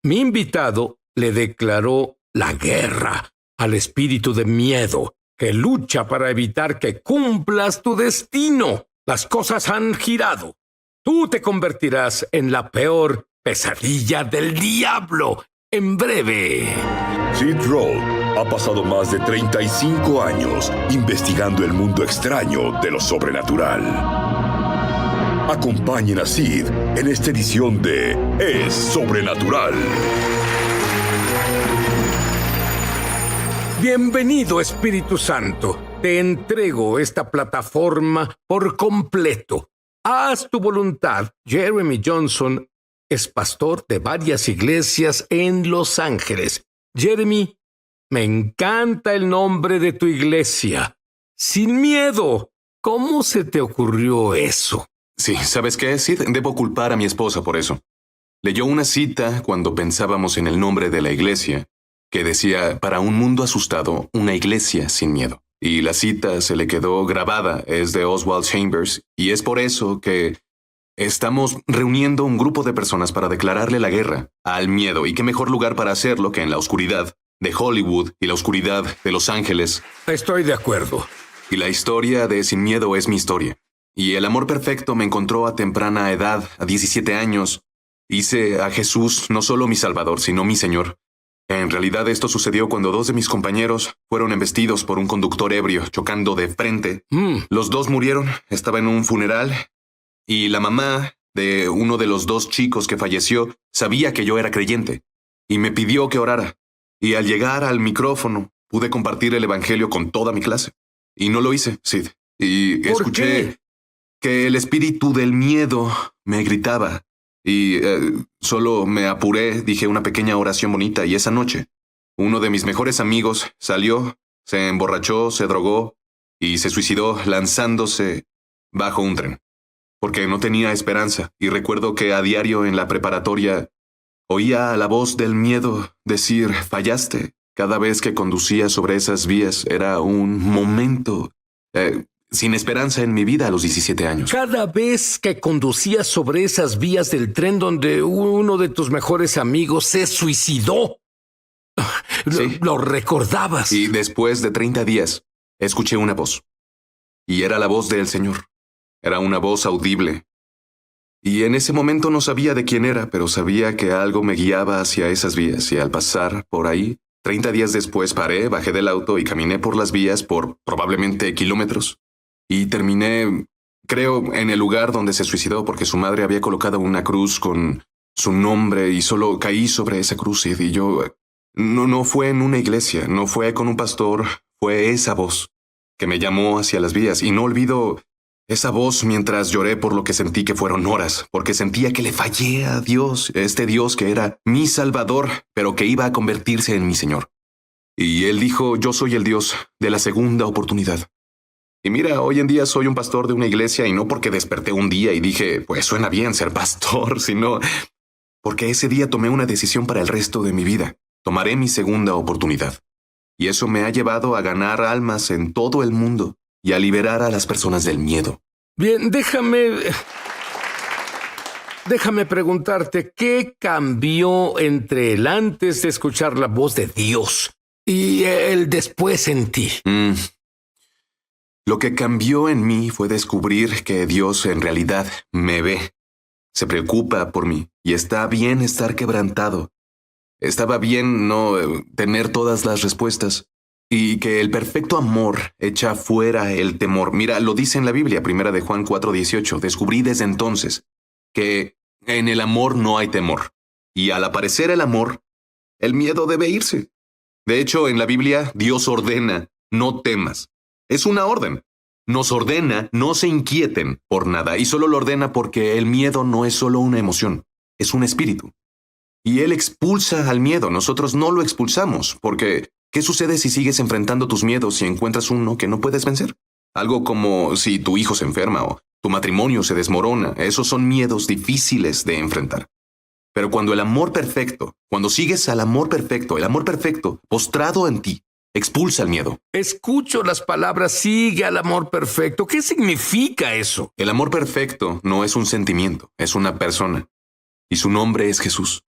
Mi invitado le declaró la guerra al espíritu de miedo que lucha para evitar que cumplas tu destino. Las cosas han girado. Tú te convertirás en la peor pesadilla del diablo en breve. Sid Roth ha pasado más de 35 años investigando el mundo extraño de lo sobrenatural. Acompañen a Sid en esta edición de Es Sobrenatural. Bienvenido, Espíritu Santo. Te entrego esta plataforma por completo. Haz tu voluntad. Jeremy Johnson es pastor de varias iglesias en Los Ángeles. Jeremy, me encanta el nombre de tu iglesia. Sin miedo. ¿Cómo se te ocurrió eso? Sí, ¿sabes qué, Sid? Debo culpar a mi esposa por eso. Leyó una cita cuando pensábamos en el nombre de la iglesia, que decía, para un mundo asustado, una iglesia sin miedo. Y la cita se le quedó grabada, es de Oswald Chambers, y es por eso que estamos reuniendo un grupo de personas para declararle la guerra al miedo. Y qué mejor lugar para hacerlo que en la oscuridad de Hollywood y la oscuridad de Los Ángeles. Estoy de acuerdo. Y la historia de Sin Miedo es mi historia. Y el amor perfecto me encontró a temprana edad, a 17 años. Hice a Jesús no solo mi Salvador, sino mi Señor. En realidad esto sucedió cuando dos de mis compañeros fueron embestidos por un conductor ebrio, chocando de frente. Los dos murieron, estaba en un funeral, y la mamá de uno de los dos chicos que falleció sabía que yo era creyente, y me pidió que orara. Y al llegar al micrófono, pude compartir el evangelio con toda mi clase. Y no lo hice, Sid. Y escuché que el espíritu del miedo me gritaba. Y solo me apuré, dije una pequeña oración bonita, y esa noche, uno de mis mejores amigos salió, se emborrachó, se drogó y se suicidó lanzándose bajo un tren, porque no tenía esperanza. Y recuerdo que a diario en la preparatoria oía la voz del miedo decir, fallaste. Cada vez que conducía sobre esas vías era un momento sin esperanza en mi vida a los 17 años. Cada vez que conducías sobre esas vías del tren donde uno de tus mejores amigos se suicidó, Sí. lo recordabas. Y después de 30 días, escuché una voz. Y era la voz del Señor. Era una voz audible. Y en ese momento no sabía de quién era, pero sabía que algo me guiaba hacia esas vías. Y al pasar por ahí, 30 días después paré, bajé del auto y caminé por las vías por probablemente kilómetros. Y terminé, creo, en el lugar donde se suicidó porque su madre había colocado una cruz con su nombre y solo caí sobre esa cruz. Y yo, no fue en una iglesia, no fue con un pastor, fue esa voz que me llamó hacia las vías. Y no olvido esa voz mientras lloré por lo que sentí que fueron horas, porque sentía que le fallé a Dios, este Dios que era mi Salvador, pero que iba a convertirse en mi Señor. Y Él dijo, yo soy el Dios de la segunda oportunidad. Y mira, hoy en día soy un pastor de una iglesia y no porque desperté un día y dije, pues suena bien ser pastor, sino porque ese día tomé una decisión para el resto de mi vida. Tomaré mi segunda oportunidad. Y eso me ha llevado a ganar almas en todo el mundo y a liberar a las personas del miedo. Bien, déjame preguntarte, ¿qué cambió entre el antes de escuchar la voz de Dios y el después en ti? Lo que cambió en mí fue descubrir que Dios en realidad me ve, se preocupa por mí y está bien estar quebrantado. Estaba bien no tener todas las respuestas y que el perfecto amor echa fuera el temor. Mira, lo dice en la Biblia, 1 de Juan 4:18. Descubrí desde entonces que en el amor no hay temor y al aparecer el amor, el miedo debe irse. De hecho, en la Biblia, Dios ordena, no temas. Es una orden. Nos ordena, no se inquieten por nada. Y solo lo ordena porque el miedo no es solo una emoción, es un espíritu. Y Él expulsa al miedo. Nosotros no lo expulsamos. Porque, ¿qué sucede si sigues enfrentando tus miedos y encuentras uno que no puedes vencer? Algo como si tu hijo se enferma o tu matrimonio se desmorona. Esos son miedos difíciles de enfrentar. Pero cuando cuando sigues al amor perfecto, postrado en ti, expulsa el miedo. Escucho las palabras, sigue al amor perfecto. ¿Qué significa eso? El amor perfecto no es un sentimiento, es una persona. Y su nombre es Jesús.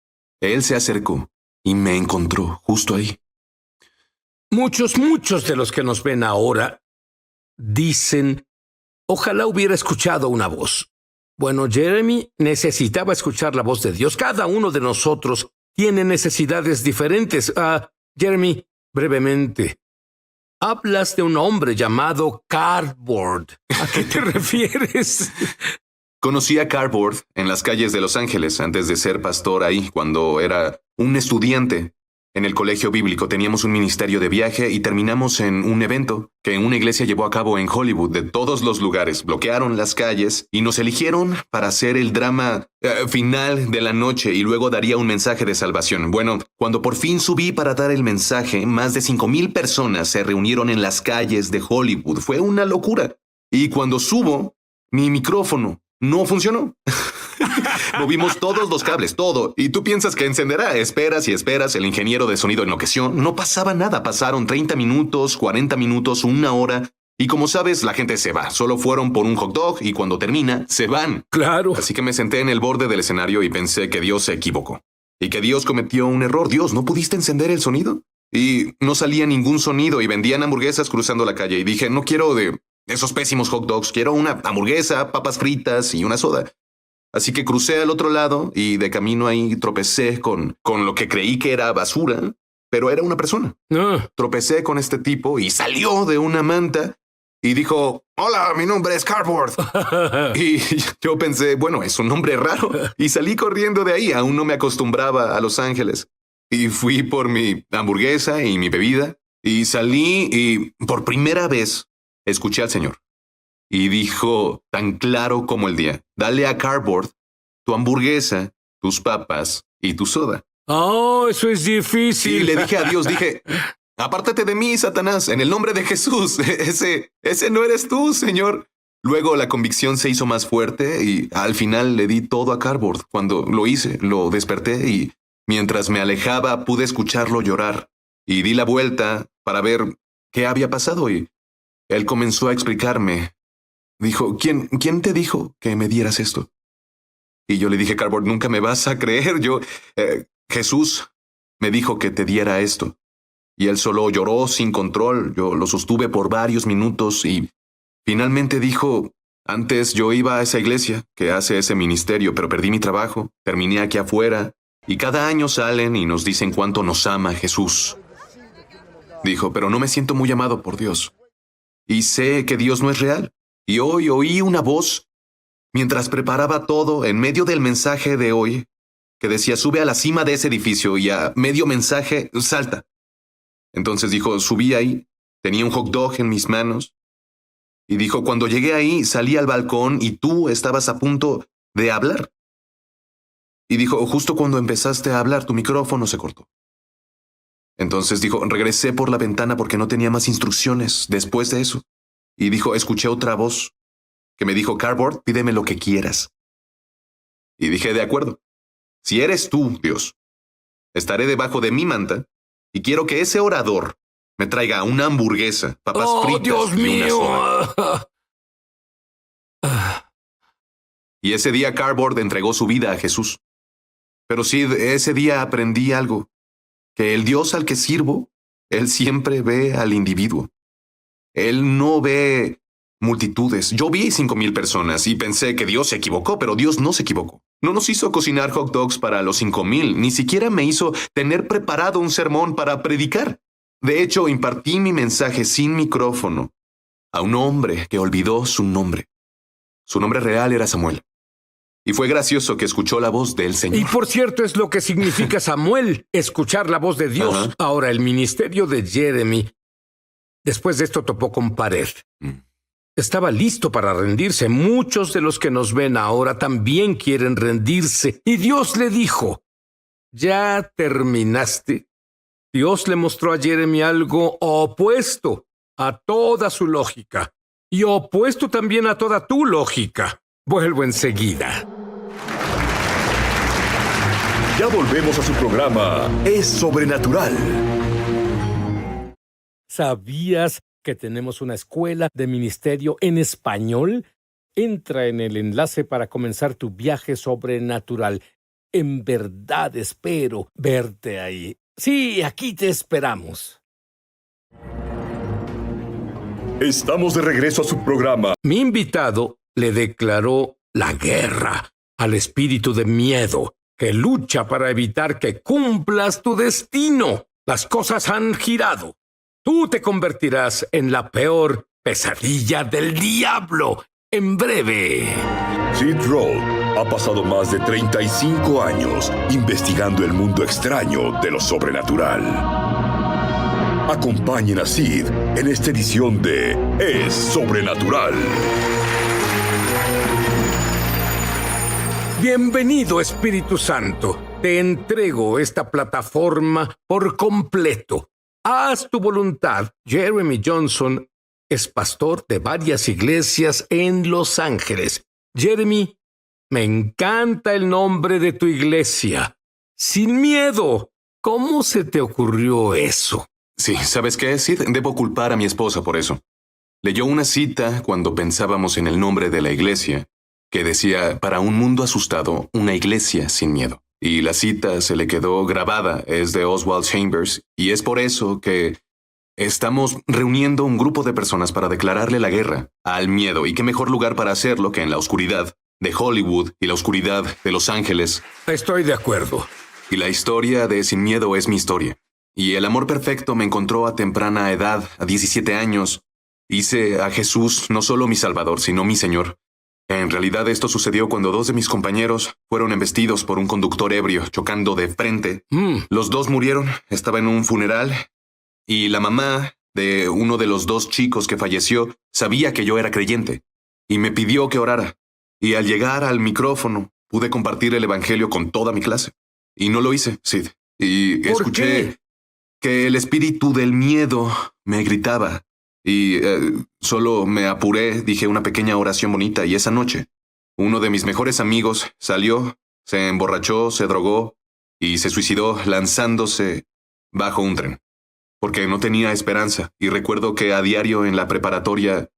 Él se acercó y me encontró justo ahí. Muchos de los que nos ven ahora dicen, ojalá hubiera escuchado una voz. Bueno, Jeremy necesitaba escuchar la voz de Dios. Cada uno de nosotros tiene necesidades diferentes. Jeremy, brevemente, hablas de un hombre llamado Cardboard. ¿A qué te refieres? Conocí a Cardboard en las calles de Los Ángeles antes de ser pastor ahí, cuando era un estudiante. En el colegio bíblico teníamos un ministerio de viaje y terminamos en un evento que una iglesia llevó a cabo en Hollywood. De todos los lugares, bloquearon las calles y nos eligieron para hacer el drama final de la noche y luego daría un mensaje de salvación. Bueno, cuando por fin subí para dar el mensaje, más de 5,000 personas se reunieron en las calles de Hollywood. Fue una locura. Y cuando subo, mi micrófono no funcionó. Movimos todos los cables, todo. Y tú piensas que encenderá. Esperas y esperas. El ingeniero de sonido enloqueció. No pasaba nada. Pasaron 30 minutos, 40 minutos, 1 hora. Y como sabes, la gente se va. Solo fueron por un hot dog y cuando termina, se van. Claro. Así que me senté en el borde del escenario y pensé que Dios se equivocó. Y que Dios cometió un error. Dios, ¿no pudiste encender el sonido? Y no salía ningún sonido y vendían hamburguesas cruzando la calle. Y dije, no quiero de esos pésimos hot dogs. Quiero una hamburguesa, papas fritas y una soda. Así que crucé al otro lado y de camino ahí tropecé con lo que creí que era basura, pero era una persona. Tropecé con este tipo y salió de una manta y dijo, hola, mi nombre es Cardboard. Y yo pensé, bueno, es un nombre raro. Y salí corriendo de ahí. Aún no me acostumbraba a Los Ángeles. Y fui por mi hamburguesa y mi bebida. Y salí y por primera vez escuché al Señor. Y dijo, tan claro como el día, dale a Cardboard tu hamburguesa, tus papas y tu soda. Oh, eso es difícil. Y le dije a Dios, dije, apártate de mí, Satanás, en el nombre de Jesús. Ese no eres tú, Señor. Luego la convicción se hizo más fuerte y al final le di todo a Cardboard. Cuando lo hice, lo desperté y mientras me alejaba pude escucharlo llorar. Y di la vuelta para ver qué había pasado y él comenzó a explicarme. Dijo, ¿quién te dijo que me dieras esto? Y yo le dije, Cardboard, nunca me vas a creer. Jesús me dijo que te diera esto. Y él solo lloró sin control. Yo lo sostuve por varios minutos y finalmente dijo, antes yo iba a esa iglesia que hace ese ministerio, pero perdí mi trabajo, terminé aquí afuera y cada año salen y nos dicen cuánto nos ama Jesús. Dijo, pero no me siento muy amado por Dios. Y sé que Dios no es real. Y hoy oí una voz, mientras preparaba todo, en medio del mensaje de hoy, que decía, sube a la cima de ese edificio y a medio mensaje, salta. Entonces dijo, subí ahí, tenía un hot dog en mis manos. Y dijo, cuando llegué ahí, salí al balcón y tú estabas a punto de hablar. Y dijo, justo cuando empezaste a hablar, tu micrófono se cortó. Entonces dijo, regresé por la ventana porque no tenía más instrucciones después de eso. Y dijo, escuché otra voz que me dijo, Cardboard, pídeme lo que quieras. Y dije, de acuerdo. Si eres tú, Dios, estaré debajo de mi manta y quiero que ese orador me traiga una hamburguesa, papas fritas Dios y una mío. soda. Y ese día Cardboard entregó su vida a Jesús. Pero sí, ese día aprendí algo, que el Dios al que sirvo, Él siempre ve al individuo. Él no ve multitudes. Yo vi 5,000 personas y pensé que Dios se equivocó, pero Dios no se equivocó. No nos hizo cocinar hot dogs para los 5,000, ni siquiera me hizo tener preparado un sermón para predicar. De hecho, impartí mi mensaje sin micrófono a un hombre que olvidó su nombre. Su nombre real era Samuel. Y fue gracioso que escuchó la voz del Señor. Y por cierto es lo que significa Samuel, escuchar la voz de Dios. Ajá. Ahora, el ministerio de Jeremy, después de esto topó con pared. Estaba listo para rendirse. Muchos de los que nos ven ahora también quieren rendirse. Y Dios le dijo, ¿ya terminaste? Dios le mostró a Jeremy algo opuesto a toda su lógica y opuesto también a toda tu lógica. Vuelvo enseguida. Ya volvemos a su programa Es Sobrenatural. ¿Sabías que tenemos una escuela de ministerio en español? Entra en el enlace para comenzar tu viaje sobrenatural. En verdad espero verte ahí. Sí, aquí te esperamos. Estamos de regreso a su programa. Mi invitado le declaró la guerra al espíritu de miedo que lucha para evitar que cumplas tu destino. Las cosas han girado. Tú te convertirás en la peor pesadilla del diablo en breve. Sid Roth ha pasado más de 35 años investigando el mundo extraño de lo sobrenatural. Acompañen a Sid en esta edición de Es Sobrenatural. Bienvenido, Espíritu Santo. Te entrego esta plataforma por completo. Haz tu voluntad. Jeremy Johnson es pastor de varias iglesias en Los Ángeles. Jeremy, me encanta el nombre de tu iglesia. Sin miedo. ¿Cómo se te ocurrió eso? Sí, ¿sabes qué, Sid? Debo culpar a mi esposa por eso. Leyó una cita cuando pensábamos en el nombre de la iglesia, que decía, para un mundo asustado, una iglesia sin miedo. Y la cita se le quedó grabada, es de Oswald Chambers, y es por eso que estamos reuniendo un grupo de personas para declararle la guerra al miedo. Y qué mejor lugar para hacerlo que en la oscuridad de Hollywood y la oscuridad de Los Ángeles. Estoy de acuerdo. Y la historia de Sin Miedo es mi historia. Y el amor perfecto me encontró a temprana edad, a 17 años. Hice a Jesús no solo mi Salvador, sino mi Señor. En realidad esto sucedió cuando 2 de mis compañeros fueron embestidos por un conductor ebrio, chocando de frente. Los 2 murieron, estaba en un funeral, y la mamá de uno de los 2 chicos que falleció sabía que yo era creyente, y me pidió que orara. Y al llegar al micrófono, pude compartir el evangelio con toda mi clase. Y no lo hice, Sid. Y escuché que el espíritu del miedo me gritaba. Y solo me apuré, dije una pequeña oración bonita, y esa noche, uno de mis mejores amigos salió, se emborrachó, se drogó y se suicidó lanzándose bajo un tren, porque no tenía esperanza. Y recuerdo que a diario en la preparatoria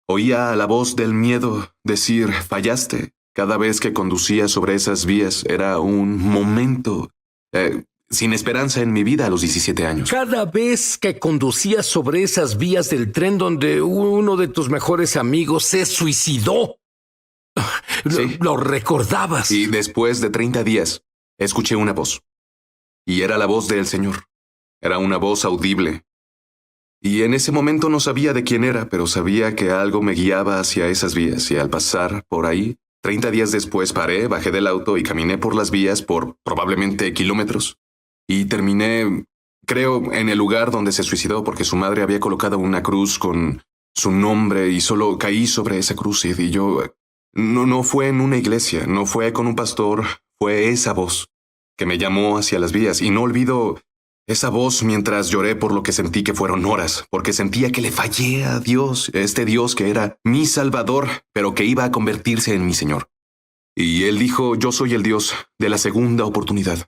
oía la voz del miedo decir, fallaste. Cada vez que conducía sobre esas vías era un momento sin esperanza en mi vida a los 17 años. Cada vez que conducías sobre esas vías del tren donde uno de tus mejores amigos se suicidó, Sí. lo recordabas. Y después de 30 días, escuché una voz. Y era la voz del Señor. Era una voz audible. Y en ese momento no sabía de quién era, pero sabía que algo me guiaba hacia esas vías. Y al pasar por ahí, 30 días después paré, bajé del auto y caminé por las vías por probablemente kilómetros. Y terminé, creo, en el lugar donde se suicidó porque su madre había colocado una cruz con su nombre y solo caí sobre esa cruz. Y yo, no fue en una iglesia, no fue con un pastor, fue esa voz que me llamó hacia las vías. Y no olvido esa voz mientras lloré por lo que sentí que fueron horas, porque sentía que le fallé a Dios, este Dios que era mi Salvador, pero que iba a convertirse en mi Señor. Y Él dijo, yo soy el Dios de la segunda oportunidad.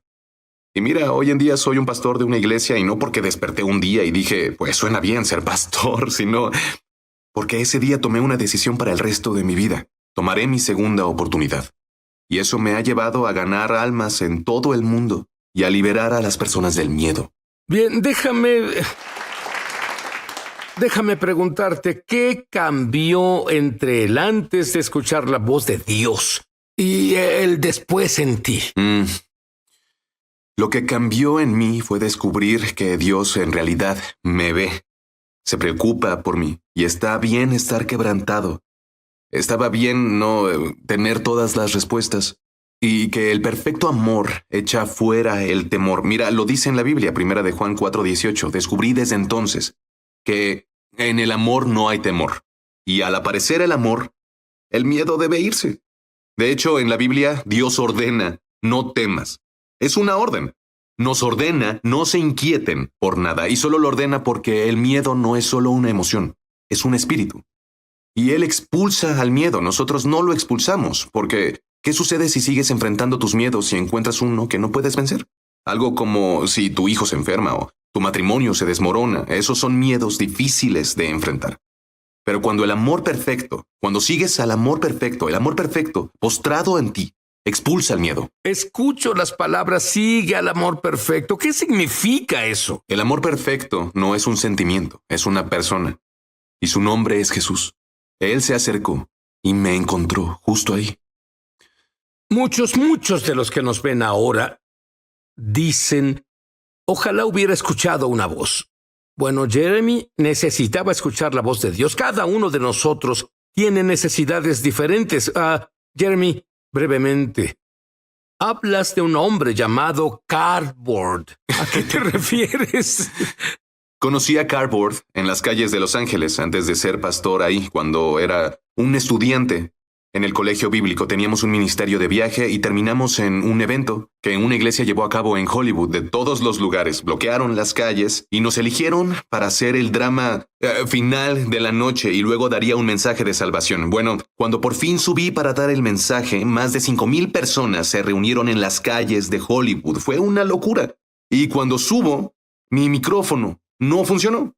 Y mira, hoy en día soy un pastor de una iglesia y no porque desperté un día y dije, pues suena bien ser pastor, sino porque ese día tomé una decisión para el resto de mi vida. Tomaré mi segunda oportunidad. Y eso me ha llevado a ganar almas en todo el mundo y a liberar a las personas del miedo. Bien, déjame preguntarte, ¿qué cambió entre el antes de escuchar la voz de Dios y el después en ti? Lo que cambió en mí fue descubrir que Dios en realidad me ve, se preocupa por mí y está bien estar quebrantado. Estaba bien no tener todas las respuestas y que el perfecto amor echa fuera el temor. Mira, lo dice en la Biblia, 1 de Juan 4:18. Descubrí desde entonces que en el amor no hay temor y al aparecer el amor, el miedo debe irse. De hecho, en la Biblia, Dios ordena, no temas. Es una orden. Nos ordena, no se inquieten por nada, y solo lo ordena porque el miedo no es solo una emoción, es un espíritu. Y Él expulsa al miedo, nosotros no lo expulsamos, porque ¿qué sucede si sigues enfrentando tus miedos y encuentras uno que no puedes vencer? Algo como si tu hijo se enferma o tu matrimonio se desmorona, esos son miedos difíciles de enfrentar. Pero cuando el amor perfecto, cuando sigues al amor perfecto, el amor perfecto postrado en ti, expulsa el miedo. Escucho las palabras, sigue al amor perfecto. ¿Qué significa eso? El amor perfecto no es un sentimiento, es una persona. Y su nombre es Jesús. Él se acercó y me encontró justo ahí. Muchos de los que nos ven ahora dicen, ojalá hubiera escuchado una voz. Bueno, Jeremy necesitaba escuchar la voz de Dios. Cada uno de nosotros tiene necesidades diferentes. Jeremy, brevemente, hablas de un hombre llamado Cardboard. ¿A qué te refieres? Conocí a Cardboard en las calles de Los Ángeles antes de ser pastor ahí, cuando era un estudiante. En el colegio bíblico teníamos un ministerio de viaje y terminamos en un evento que una iglesia llevó a cabo en Hollywood. De todos los lugares, bloquearon las calles y nos eligieron para hacer el drama final de la noche y luego daría un mensaje de salvación. Bueno, cuando por fin subí para dar el mensaje, más de 5,000 personas se reunieron en las calles de Hollywood. Fue una locura. Y cuando subo, mi micrófono no funcionó.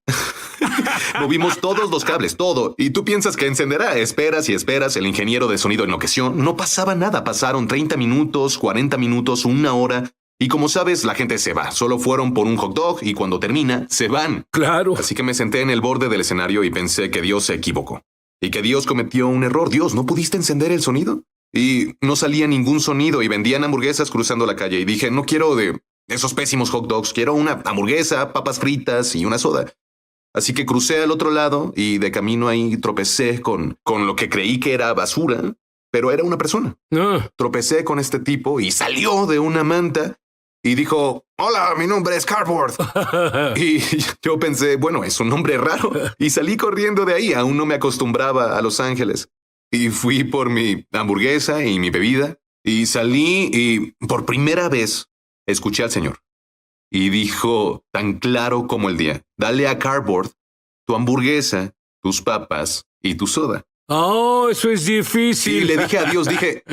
Movimos todos los cables, todo. Y tú piensas que encenderá. Esperas y esperas. El ingeniero de sonido enloqueció. No pasaba nada. Pasaron 30 minutos, 40 minutos, 1 hora. Y como sabes, la gente se va. Solo fueron por un hot dog y cuando termina, se van. Claro. Así que me senté en el borde del escenario y pensé que Dios se equivocó. Y que Dios cometió un error. Dios, ¿no pudiste encender el sonido? Y no salía ningún sonido y vendían hamburguesas cruzando la calle. Y dije, no quiero de esos pésimos hot dogs. Quiero una hamburguesa, papas fritas y una soda. Así que crucé al otro lado y de camino ahí tropecé con lo que creí que era basura, pero era una persona. Tropecé con este tipo y salió de una manta y dijo, hola, mi nombre es Cardboard. Y yo pensé, bueno, es un nombre raro. Y salí corriendo de ahí, aún no me acostumbraba a Los Ángeles. Y fui por mi hamburguesa y mi bebida y salí y por primera vez escuché al Señor. Y dijo, tan claro como el día, dale a Cardboard tu hamburguesa, tus papas y tu soda. Oh, eso es difícil. Y le dije a Dios, dije,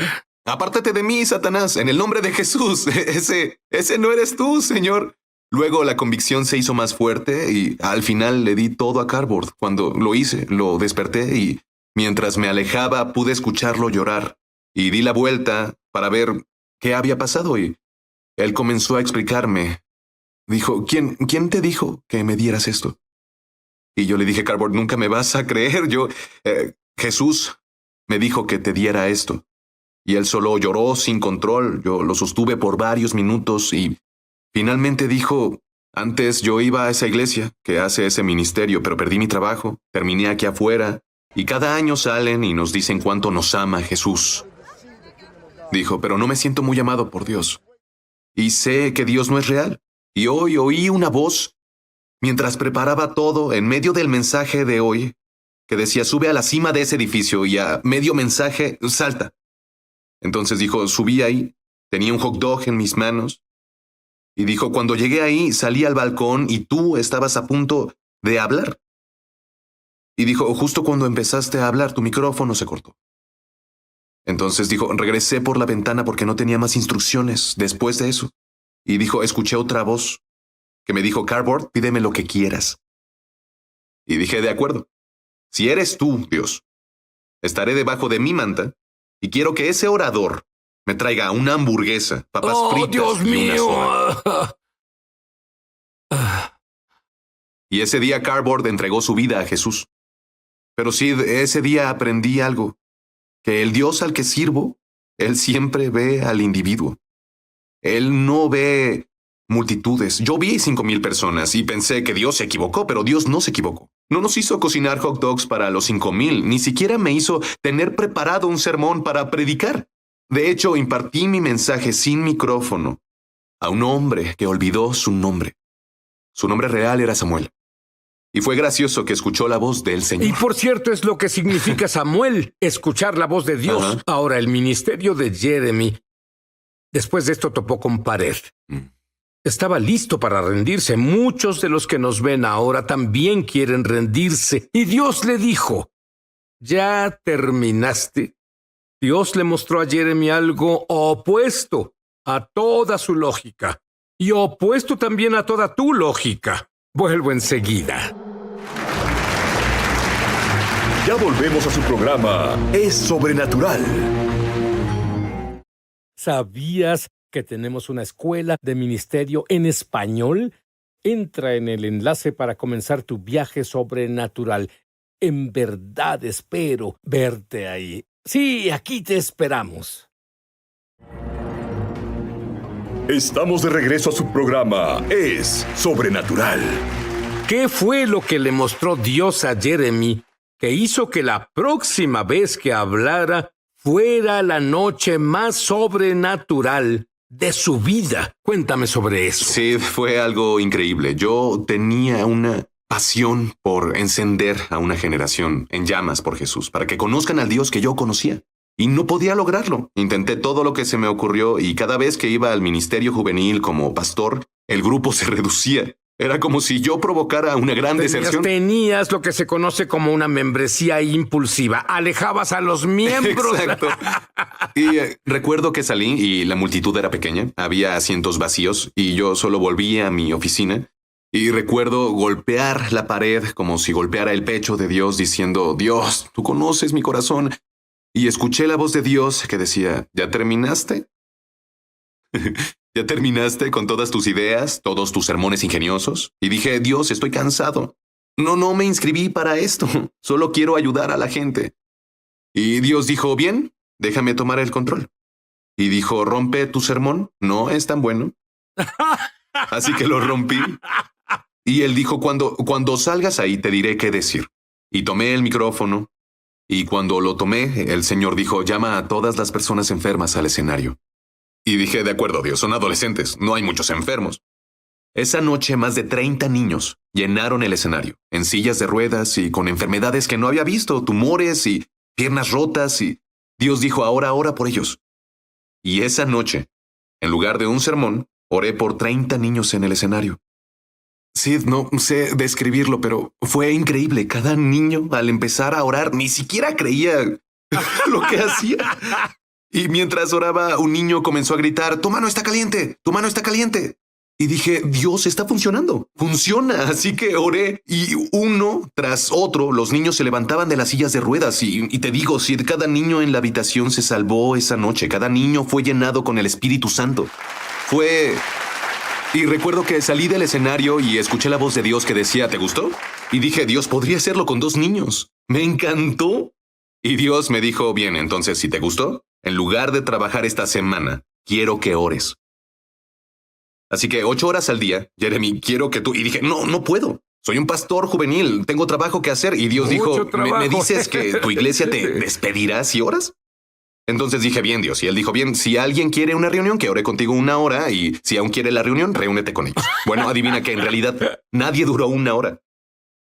apártate de mí, Satanás, en el nombre de Jesús. Ese no eres tú, Señor. Luego la convicción se hizo más fuerte y al final le di todo a Cardboard. Cuando lo hice, lo desperté y mientras me alejaba pude escucharlo llorar. Y di la vuelta para ver qué había pasado y él comenzó a explicarme. Dijo, ¿quién te dijo que me dieras esto? Y yo le dije, Cardboard, nunca me vas a creer. Jesús me dijo que te diera esto. Y él solo lloró sin control. Yo lo sostuve por varios minutos y finalmente dijo, antes yo iba a esa iglesia que hace ese ministerio, pero perdí mi trabajo, terminé aquí afuera y cada año salen y nos dicen cuánto nos ama Jesús. Dijo, pero no me siento muy amado por Dios. Y sé que Dios no es real. Y hoy oí una voz mientras preparaba todo en medio del mensaje de hoy que decía, sube a la cima de ese edificio y a medio mensaje, salta. Entonces dijo, subí ahí, tenía un hot dog en mis manos y dijo, cuando llegué ahí salí al balcón y tú estabas a punto de hablar. Y dijo, justo cuando empezaste a hablar tu micrófono se cortó. Entonces dijo, regresé por la ventana porque no tenía más instrucciones después de eso. Y dijo, escuché otra voz que me dijo, Cardboard, pídeme lo que quieras. Y dije, de acuerdo. Si eres tú, Dios, estaré debajo de mi manta y quiero que ese orador me traiga una hamburguesa, papas fritas Dios y una mío. soda. Y ese día Cardboard entregó su vida a Jesús. Pero sí, ese día aprendí algo, que el Dios al que sirvo, Él siempre ve al individuo. Él no ve multitudes. Yo vi 5,000 personas y pensé que Dios se equivocó, pero Dios no se equivocó. No nos hizo cocinar hot dogs para los 5,000, ni siquiera me hizo tener preparado un sermón para predicar. De hecho, impartí mi mensaje sin micrófono a un hombre que olvidó su nombre. Su nombre real era Samuel. Y fue gracioso que escuchó la voz del Señor. Y por cierto, es lo que significa Samuel, escuchar la voz de Dios. Ajá. Ahora, el ministerio de Jeremy, después de esto, topó con pared. Estaba listo para rendirse. Muchos de los que nos ven ahora también quieren rendirse. Y Dios le dijo, ¿ya terminaste? Dios le mostró a Jeremy algo opuesto a toda su lógica y opuesto también a toda tu lógica. Vuelvo enseguida. Ya volvemos a su programa Es Sobrenatural. ¿Sabías que tenemos una escuela de ministerio en español? Entra en el enlace para comenzar tu viaje sobrenatural. En verdad espero verte ahí. Sí, aquí te esperamos. Estamos de regreso a su programa Es Sobrenatural. ¿Qué fue lo que le mostró Dios a Jeremy que hizo que la próxima vez que hablara fuera la noche más sobrenatural de su vida? Cuéntame sobre eso. Sí, fue algo increíble. Yo tenía una pasión por encender a una generación en llamas por Jesús, para que conozcan al Dios que yo conocía. Y no podía lograrlo. Intenté todo lo que se me ocurrió y cada vez que iba al ministerio juvenil como pastor, el grupo se reducía. Era como si yo provocara una gran deserción. Tenías lo que se conoce como una membresía impulsiva. Alejabas a los miembros. Exacto. Y recuerdo que salí y la multitud era pequeña. Había asientos vacíos y yo solo volví a mi oficina. Y recuerdo golpear la pared como si golpeara el pecho de Dios diciendo, Dios, tú conoces mi corazón. Y escuché la voz de Dios que decía, ¿ya terminaste? ¿Ya terminaste con todas tus ideas, todos tus sermones ingeniosos? Y dije, Dios, estoy cansado. No me inscribí para esto. Solo quiero ayudar a la gente. Y Dios dijo, bien, déjame tomar el control. Y dijo, rompe tu sermón. No es tan bueno. Así que lo rompí. Y él dijo, cuando salgas ahí te diré qué decir. Y tomé el micrófono. Y cuando lo tomé, el Señor dijo, llama a todas las personas enfermas al escenario. Y dije, de acuerdo, Dios, son adolescentes, no hay muchos enfermos. Esa noche más de 30 niños llenaron el escenario, en sillas de ruedas y con enfermedades que no había visto, tumores y piernas rotas, y Dios dijo, ahora ora por ellos. Y esa noche, en lugar de un sermón, oré por 30 niños en el escenario. Sí, no sé describirlo, pero fue increíble. Cada niño, al empezar a orar, ni siquiera creía lo que hacía. Y mientras oraba, un niño comenzó a gritar, tu mano está caliente, tu mano está caliente. Y dije, Dios, está funcionando, funciona. Así que oré y uno tras otro, los niños se levantaban de las sillas de ruedas. Y te digo, si cada niño en la habitación se salvó esa noche, cada niño fue llenado con el Espíritu Santo. Y recuerdo que salí del escenario y escuché la voz de Dios que decía, ¿te gustó? Y dije, Dios, podría hacerlo con 2 niños. Me encantó. Y Dios me dijo, bien, entonces, si te gustó, en lugar de trabajar esta semana, quiero que ores. Así que 8 horas al día, Jeremy, quiero que tú... Y dije, no puedo. Soy un pastor juvenil, tengo trabajo que hacer. Y Dios dijo, ¿me dices que tu iglesia te despedirá si oras? Entonces dije, bien, Dios. Y él dijo, bien, si alguien quiere una reunión, que ore contigo 1 hora. Y si aún quiere la reunión, reúnete con ellos. Bueno, adivina que en realidad nadie duró 1 hora.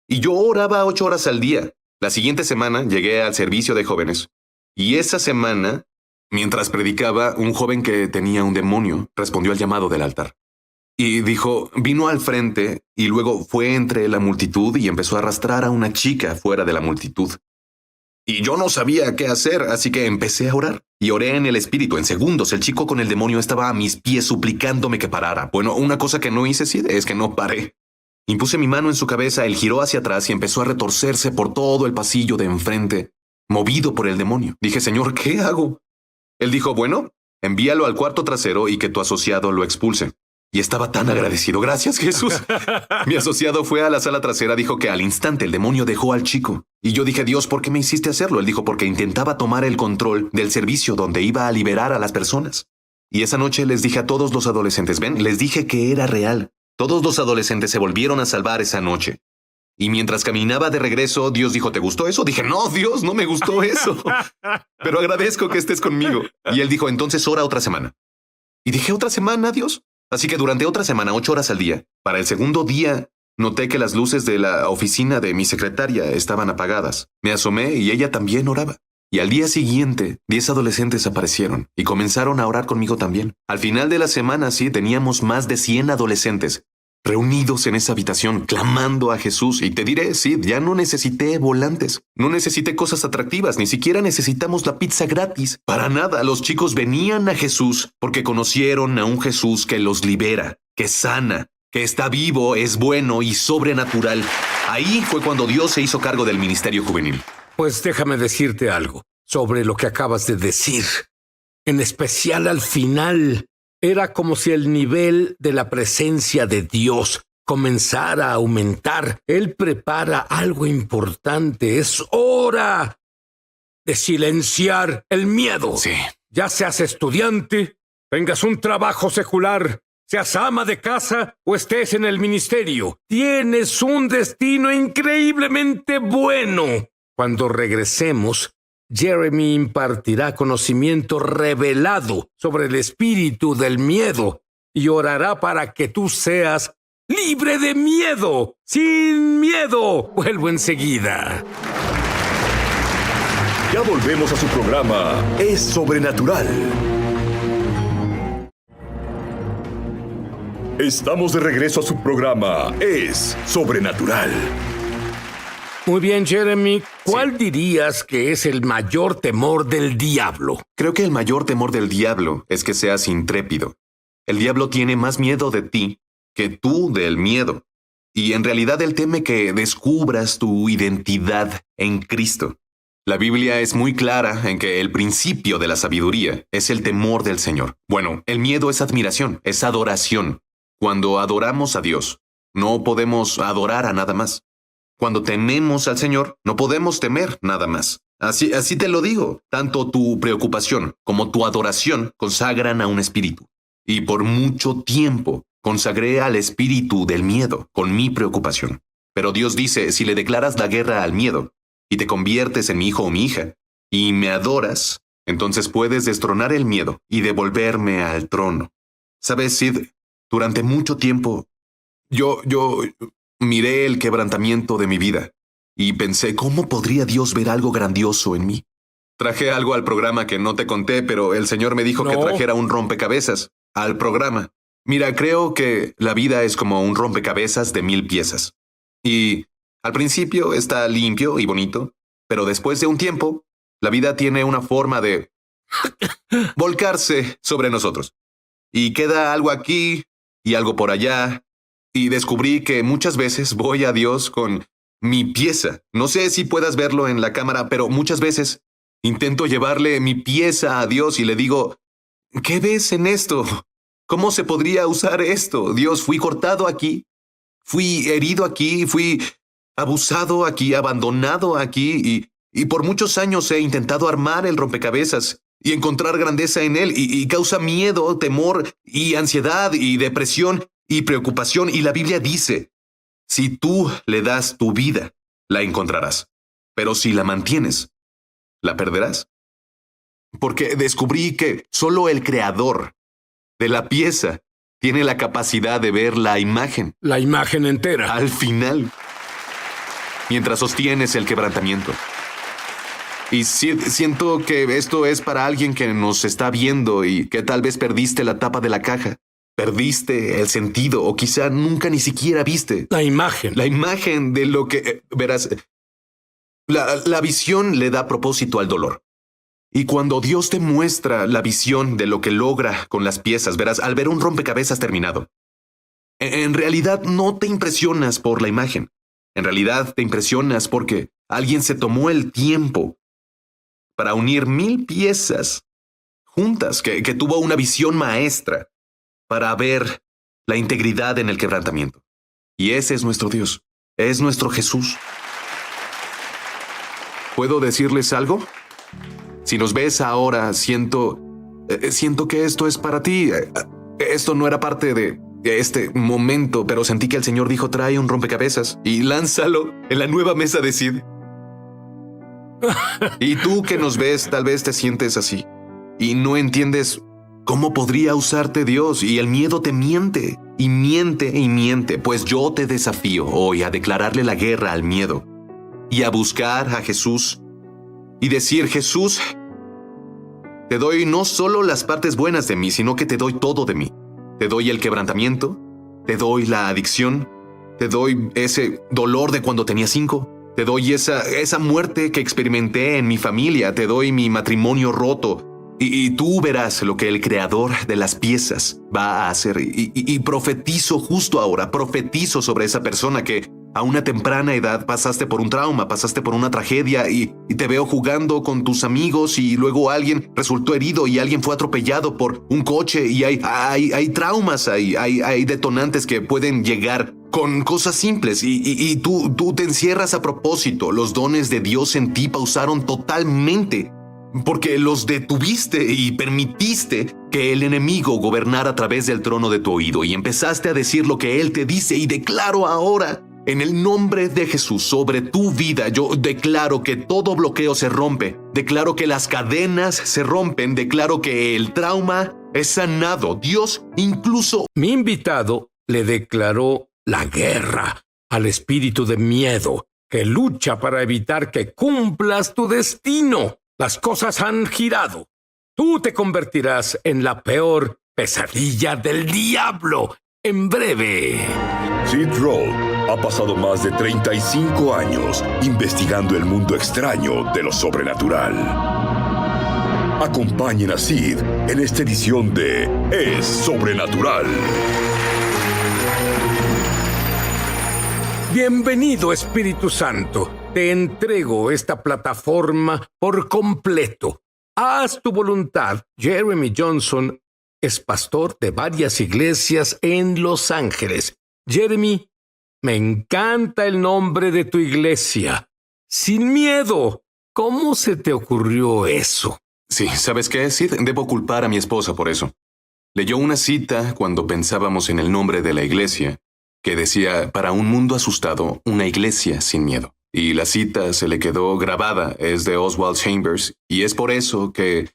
Y yo oraba 8 horas al día. La siguiente semana llegué al servicio de jóvenes. Y esa semana, mientras predicaba, un joven que tenía un demonio respondió al llamado del altar. Y dijo, vino al frente y luego fue entre la multitud y empezó a arrastrar a una chica fuera de la multitud. Y yo no sabía qué hacer, así que empecé a orar. Y oré en el espíritu. En segundos, el chico con el demonio estaba a mis pies suplicándome que parara. Bueno, una cosa que no hice, sí, es que no paré. Impuse mi mano en su cabeza, él giró hacia atrás y empezó a retorcerse por todo el pasillo de enfrente, movido por el demonio. Dije, Señor, ¿qué hago? Él dijo, bueno, envíalo al cuarto trasero y que tu asociado lo expulse. Y estaba tan agradecido. Gracias, Jesús. Mi asociado fue a la sala trasera, dijo que al instante el demonio dejó al chico. Y yo dije, Dios, ¿por qué me hiciste hacerlo? Él dijo, porque intentaba tomar el control del servicio donde iba a liberar a las personas. Y esa noche les dije a todos los adolescentes, ven, les dije que era real. Todos los adolescentes se volvieron a salvar esa noche. Y mientras caminaba de regreso, Dios dijo, ¿te gustó eso? Dije, no, Dios, no me gustó eso. Pero agradezco que estés conmigo. Y él dijo, entonces ora otra semana. Y dije, ¿otra semana, Dios? Así que durante otra semana, 8 horas al día, para el segundo día, noté que las luces de la oficina de mi secretaria estaban apagadas. Me asomé y ella también oraba. Y al día siguiente, 10 adolescentes aparecieron y comenzaron a orar conmigo también. Al final de la semana, sí, teníamos más de 100 adolescentes reunidos en esa habitación, clamando a Jesús. Y te diré, sí, ya no necesité volantes, no necesité cosas atractivas, ni siquiera necesitamos la pizza gratis. Para nada, los chicos venían a Jesús porque conocieron a un Jesús que los libera, que sana, que está vivo, es bueno y sobrenatural. Ahí fue cuando Dios se hizo cargo del ministerio juvenil. Pues déjame decirte algo sobre lo que acabas de decir. en especial al final. Era como si el nivel de la presencia de Dios comenzara a aumentar. Él prepara algo importante. Es hora de silenciar el miedo. Sí. Ya seas estudiante, tengas un trabajo secular, seas ama de casa o estés en el ministerio, tienes un destino increíblemente bueno. Cuando regresemos, Jeremy impartirá conocimiento revelado sobre el espíritu del miedo y orará para que tú seas libre de miedo, sin miedo. Vuelvo enseguida. Ya volvemos a su programa Es Sobrenatural. Estamos de regreso a su programa Es Sobrenatural. Muy bien, Jeremy. ¿Cuál dirías que es el mayor temor del diablo? Creo que el mayor temor del diablo es que seas intrépido. El diablo tiene más miedo de ti que tú del miedo. Y en realidad él teme que descubras tu identidad en Cristo. La Biblia es muy clara en que el principio de la sabiduría es el temor del Señor. Bueno, el miedo es admiración, es adoración. Cuando adoramos a Dios, no podemos adorar a nada más. Cuando tememos al Señor, no podemos temer nada más. Así te lo digo. Tanto tu preocupación como tu adoración consagran a un espíritu. Y por mucho tiempo consagré al espíritu del miedo con mi preocupación. Pero Dios dice, si le declaras la guerra al miedo y te conviertes en mi hijo o mi hija y me adoras, entonces puedes destronar el miedo y devolverme al trono. ¿Sabes, Sid? Durante mucho tiempo, yo miré el quebrantamiento de mi vida y pensé, ¿cómo podría Dios ver algo grandioso en mí? Traje algo al programa que no te conté, pero el Señor me dijo que trajera un rompecabezas al programa. Mira, creo que la vida es como un rompecabezas de 1000 piezas. Y al principio está limpio y bonito, pero después de un tiempo, la vida tiene una forma de volcarse sobre nosotros. Y queda algo aquí y algo por allá. Y descubrí que muchas veces voy a Dios con mi pieza. No sé si puedas verlo en la cámara, pero muchas veces intento llevarle mi pieza a Dios y le digo, ¿qué ves en esto? ¿Cómo se podría usar esto? Dios, fui cortado aquí, fui herido aquí, fui abusado aquí, abandonado aquí y por muchos años he intentado armar el rompecabezas y encontrar grandeza en él y causa miedo, temor y ansiedad y depresión y preocupación. Y la Biblia dice, si tú le das tu vida, la encontrarás. Pero si la mantienes, la perderás. Porque descubrí que solo el creador de la pieza tiene la capacidad de ver la imagen. La imagen entera. Al final, mientras sostienes el quebrantamiento. Y siento que esto es para alguien que nos está viendo y que tal vez perdiste la tapa de la caja. Perdiste el sentido o quizá nunca ni siquiera viste. La imagen. La imagen de lo que... verás, la visión le da propósito al dolor. Y cuando Dios te muestra la visión de lo que logra con las piezas, verás, al ver un rompecabezas terminado, en realidad no te impresionas por la imagen. En realidad te impresionas porque alguien se tomó el tiempo para unir 1000 piezas juntas, que tuvo una visión maestra para ver la integridad en el quebrantamiento. Y ese es nuestro Dios, es nuestro Jesús. ¿Puedo decirles algo? Si nos ves ahora, siento que esto es para ti. Esto no era parte de este momento, pero sentí que el Señor dijo, trae un rompecabezas y lánzalo en la nueva mesa de Sid. Y tú que nos ves, tal vez te sientes así y no entiendes cómo podría usarte Dios y el miedo te miente y miente y miente. Pues yo te desafío hoy a declararle la guerra al miedo y a buscar a Jesús y decir, Jesús, te doy no solo las partes buenas de mí, sino que te doy todo de mí. Te doy el quebrantamiento, te doy la adicción, te doy ese dolor de cuando tenía 5, te doy esa muerte que experimenté en mi familia, te doy mi matrimonio roto. Y tú verás lo que el creador de las piezas va a hacer. Y profetizo justo ahora, profetizo sobre esa persona que a una temprana edad pasaste por un trauma, pasaste por una tragedia y te veo jugando con tus amigos y luego alguien resultó herido y alguien fue atropellado por un coche y hay traumas, hay detonantes que pueden llegar con cosas simples y tú te encierras a propósito. Los dones de Dios en ti pausaron totalmente porque los detuviste y permitiste que el enemigo gobernara a través del trono de tu oído y empezaste a decir lo que él te dice y declaro ahora en el nombre de Jesús sobre tu vida. Yo declaro que todo bloqueo se rompe, declaro que las cadenas se rompen, declaro que el trauma es sanado. Dios incluso... Mi invitado le declaró la guerra al espíritu de miedo que lucha para evitar que cumplas tu destino. Las cosas han girado. Tú te convertirás en la peor pesadilla del diablo en breve. Sid Roth ha pasado más de 35 años investigando el mundo extraño de lo sobrenatural. Acompañen a Sid en esta edición de Es Sobrenatural. Bienvenido, Espíritu Santo. Te entrego esta plataforma por completo. Haz tu voluntad. Jeremy Johnson es pastor de varias iglesias en Los Ángeles. Jeremy, me encanta el nombre de tu iglesia. Sin miedo. ¿Cómo se te ocurrió eso? Sí, ¿sabes qué, Sid? Debo culpar a mi esposa por eso. Leyó una cita cuando pensábamos en el nombre de la iglesia que decía, para un mundo asustado, una iglesia sin miedo. Y la cita se le quedó grabada, es de Oswald Chambers, y es por eso que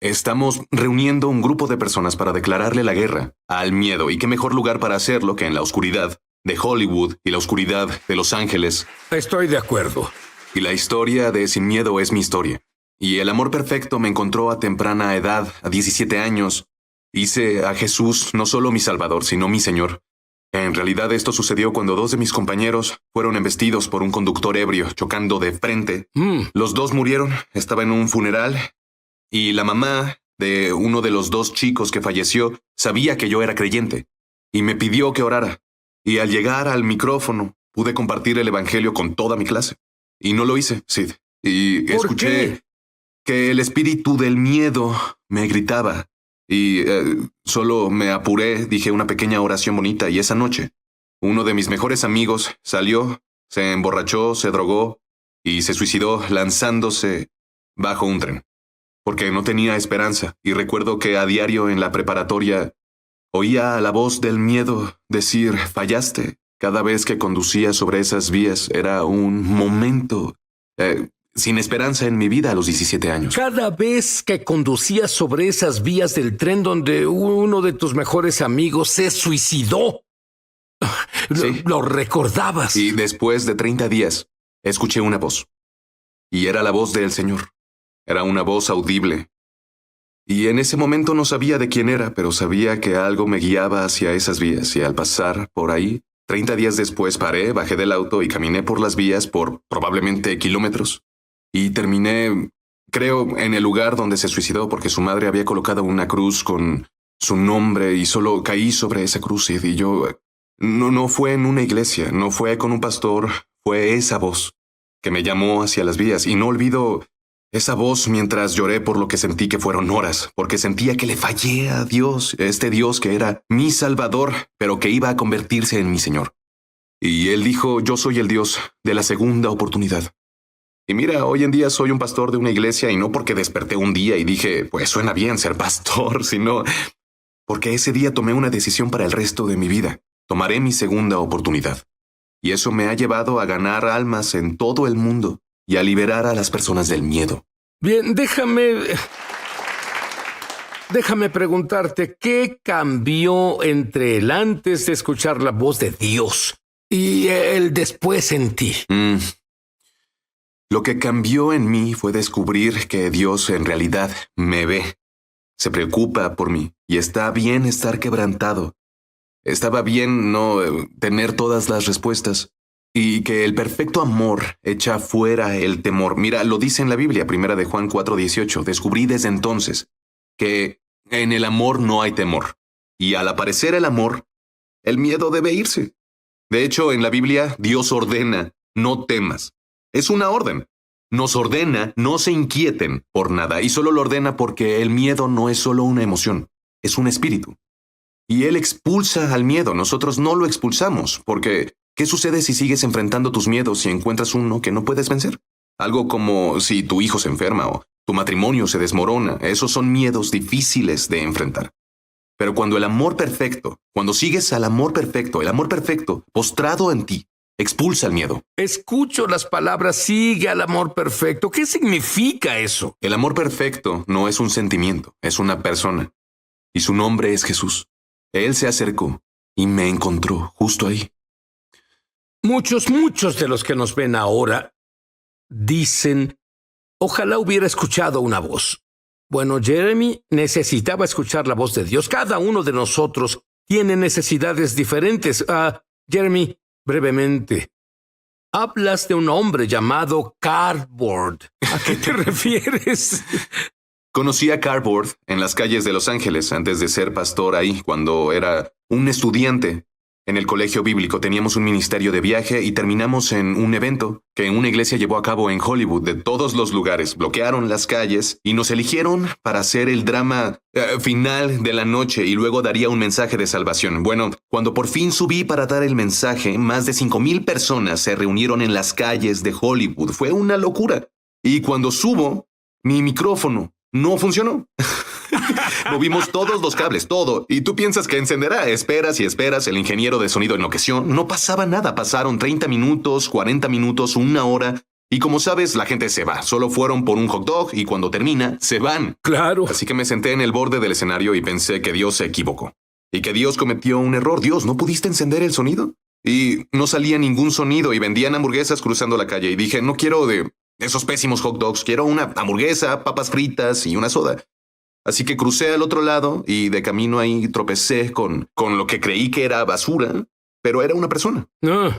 estamos reuniendo un grupo de personas para declararle la guerra al miedo. Y qué mejor lugar para hacerlo que en la oscuridad de Hollywood y la oscuridad de Los Ángeles. Estoy de acuerdo. Y la historia de Sin Miedo es mi historia. Y el amor perfecto me encontró a temprana edad, a 17 años. Hice a Jesús no solo mi Salvador, sino mi Señor. En realidad esto sucedió cuando dos de mis compañeros fueron embestidos por un conductor ebrio chocando de frente. Los dos murieron, estaba en un funeral y la mamá de uno de los dos chicos que falleció sabía que yo era creyente y me pidió que orara. Y al llegar al micrófono pude compartir el evangelio con toda mi clase. Y no lo hice, Sid. Y escuché que el espíritu del miedo me gritaba. Y solo me apuré, dije una pequeña oración bonita y esa noche uno de mis mejores amigos salió, se emborrachó, se drogó y se suicidó lanzándose bajo un tren. Porque no tenía esperanza y recuerdo que a diario en la preparatoria oía a la voz del miedo decir, fallaste. Cada vez que conducía sobre esas vías era un momento sin esperanza en mi vida a los 17 años. Cada vez que conducías sobre esas vías del tren donde uno de tus mejores amigos se suicidó, Sí. lo recordabas. Y después de 30 días, escuché una voz. Y era la voz del Señor. Era una voz audible. Y en ese momento no sabía de quién era, pero sabía que algo me guiaba hacia esas vías. Y al pasar por ahí, 30 días después paré, bajé del auto y caminé por las vías por probablemente kilómetros. Y terminé, creo, en el lugar donde se suicidó porque su madre había colocado una cruz con su nombre y solo caí sobre esa cruz y yo... No fue en una iglesia, no fue con un pastor, fue esa voz que me llamó hacia las vías. Y no olvido esa voz mientras lloré por lo que sentí que fueron horas, porque sentía que le fallé a Dios, este Dios que era mi Salvador, pero que iba a convertirse en mi Señor. Y Él dijo, yo soy el Dios de la segunda oportunidad. Y mira, hoy en día soy un pastor de una iglesia y no porque desperté un día y dije, pues suena bien ser pastor, sino porque ese día tomé una decisión para el resto de mi vida. Tomaré mi segunda oportunidad. Y eso me ha llevado a ganar almas en todo el mundo y a liberar a las personas del miedo. Bien, déjame preguntarte, ¿qué cambió entre el antes de escuchar la voz de Dios y el después en ti? Lo que cambió en mí fue descubrir que Dios en realidad me ve, se preocupa por mí y está bien estar quebrantado. Estaba bien no tener todas las respuestas y que el perfecto amor echa fuera el temor. Mira, lo dice en la Biblia, 1 de Juan 4:18. Descubrí desde entonces que en el amor no hay temor y al aparecer el amor, el miedo debe irse. De hecho, en la Biblia, Dios ordena, no temas. Es una orden. Nos ordena, no se inquieten por nada, y solo lo ordena porque el miedo no es solo una emoción, es un espíritu. Y Él expulsa al miedo, nosotros no lo expulsamos, porque ¿qué sucede si sigues enfrentando tus miedos y encuentras uno que no puedes vencer? Algo como si tu hijo se enferma o tu matrimonio se desmorona, esos son miedos difíciles de enfrentar. Pero cuando el amor perfecto, cuando sigues al amor perfecto, postrado en ti, expulsa el miedo. Escucho las palabras, sigue al amor perfecto. ¿Qué significa eso? El amor perfecto no es un sentimiento, es una persona. Y su nombre es Jesús. Él se acercó y me encontró justo ahí. Muchos de los que nos ven ahora dicen, ojalá hubiera escuchado una voz. Bueno, Jeremy necesitaba escuchar la voz de Dios. Cada uno de nosotros tiene necesidades diferentes. Jeremy, brevemente, hablas de un hombre llamado Cardboard. ¿A qué te refieres? Conocí a Cardboard en las calles de Los Ángeles antes de ser pastor ahí, cuando era un estudiante. En el colegio bíblico teníamos un ministerio de viaje y terminamos en un evento que una iglesia llevó a cabo en Hollywood de todos los lugares. Bloquearon las calles y nos eligieron para hacer el drama final de la noche y luego daría un mensaje de salvación. Bueno, cuando por fin subí para dar el mensaje, más de 5,000 personas se reunieron en las calles de Hollywood. Fue una locura. Y cuando subo, mi micrófono no funcionó. Movimos todos los cables, todo. Y tú piensas que encenderá. Esperas y esperas. El ingeniero de sonido enloqueció. No pasaba nada. Pasaron 30 minutos, 40 minutos, 1 hora. Y como sabes, la gente se va. Solo fueron por un hot dog y cuando termina, se van. Claro. Así que me senté en el borde del escenario y pensé que Dios se equivocó. Y que Dios cometió un error. Dios, ¿no pudiste encender el sonido? Y no salía ningún sonido y vendían hamburguesas cruzando la calle. Y dije, no quiero de esos pésimos hot dogs. Quiero una hamburguesa, papas fritas y una soda. Así que crucé al otro lado y de camino ahí tropecé con lo que creí que era basura, pero era una persona.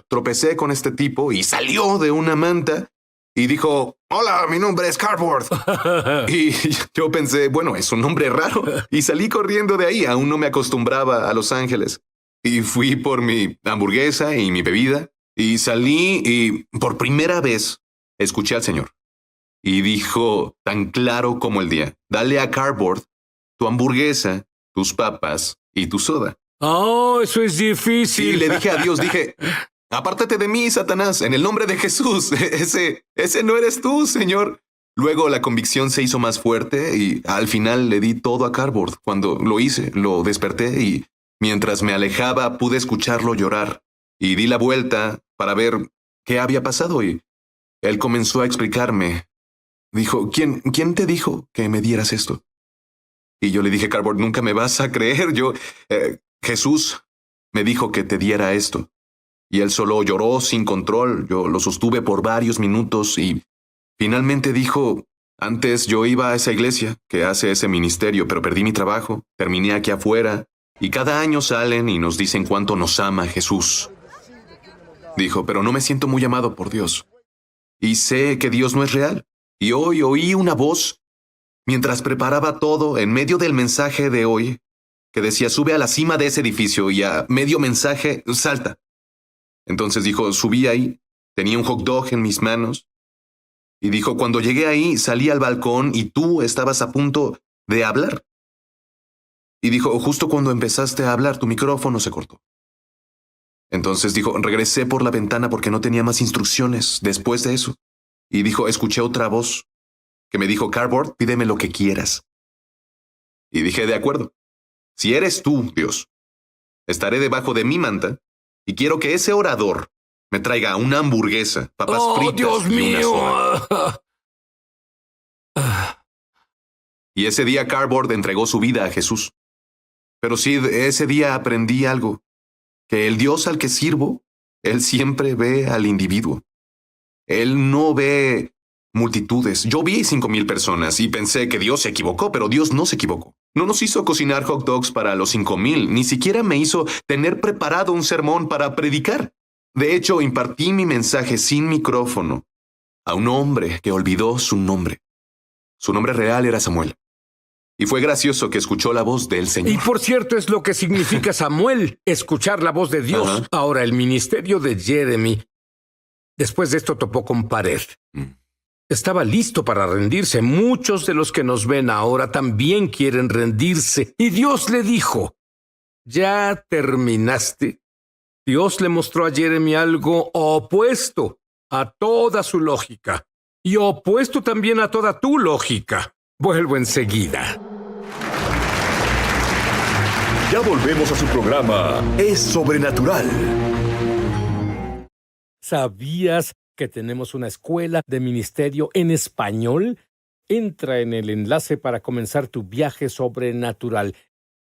Tropecé con este tipo y salió de una manta y dijo, hola, mi nombre es Cardboard. Y yo pensé, bueno, es un nombre raro. Y salí corriendo de ahí, aún no me acostumbraba a Los Ángeles. Y fui por mi hamburguesa y mi bebida y salí y por primera vez escuché al Señor. Y dijo, tan claro como el día, dale a Cardboard tu hamburguesa, tus papas y tu soda. Oh, eso es difícil. Y le dije a Dios, dije, apártate de mí, Satanás, en el nombre de Jesús. Ese no eres tú, Señor. Luego la convicción se hizo más fuerte y al final le di todo a Cardboard. Cuando lo hice, lo desperté y mientras me alejaba pude escucharlo llorar. Y di la vuelta para ver qué había pasado y él comenzó a explicarme. Dijo, ¿quién te dijo que me dieras esto? Y yo le dije, Cardboard, nunca me vas a creer. Jesús me dijo que te diera esto. Y él solo lloró sin control. Yo lo sostuve por varios minutos y finalmente dijo, antes yo iba a esa iglesia que hace ese ministerio, pero perdí mi trabajo. Terminé aquí afuera y cada año salen y nos dicen cuánto nos ama Jesús. Dijo, pero no me siento muy amado por Dios. Y sé que Dios no es real. Y hoy oí una voz mientras preparaba todo en medio del mensaje de hoy que decía, sube a la cima de ese edificio y a medio mensaje, salta. Entonces dijo, subí ahí, tenía un hot dog en mis manos y dijo, cuando llegué ahí salí al balcón y tú estabas a punto de hablar. Y dijo, justo cuando empezaste a hablar tu micrófono se cortó. Entonces dijo, regresé por la ventana porque no tenía más instrucciones después de eso. Y dijo, escuché otra voz que me dijo, Cardboard, pídeme lo que quieras. Y dije, de acuerdo. Si eres tú, Dios, estaré debajo de mi manta y quiero que ese orador me traiga una hamburguesa, papas fritas Dios y mío. una soda. Y ese día Cardboard entregó su vida a Jesús. Pero sí, ese día aprendí algo, que el Dios al que sirvo, Él siempre ve al individuo. Él no ve multitudes. Yo vi 5,000 personas y pensé que Dios se equivocó, pero Dios no se equivocó. No nos hizo cocinar hot dogs para los 5,000, ni siquiera me hizo tener preparado un sermón para predicar. De hecho, impartí mi mensaje sin micrófono a un hombre que olvidó su nombre. Su nombre real era Samuel. Y fue gracioso que escuchó la voz del Y Señor. por cierto es lo que significa Samuel, escuchar la voz de Dios. Ajá. Ahora, el ministerio de Jeremy, después de esto topó con pared. Mm. Estaba listo para rendirse. Muchos de los que nos ven ahora también quieren rendirse. Y Dios le dijo, ¿ya terminaste? Dios le mostró a Jeremy algo opuesto a toda su lógica y opuesto también a toda tu lógica. Vuelvo enseguida. Ya volvemos a su programa Es Sobrenatural. ¿Sabías que tenemos una escuela de ministerio en español? Entra en el enlace para comenzar tu viaje sobrenatural.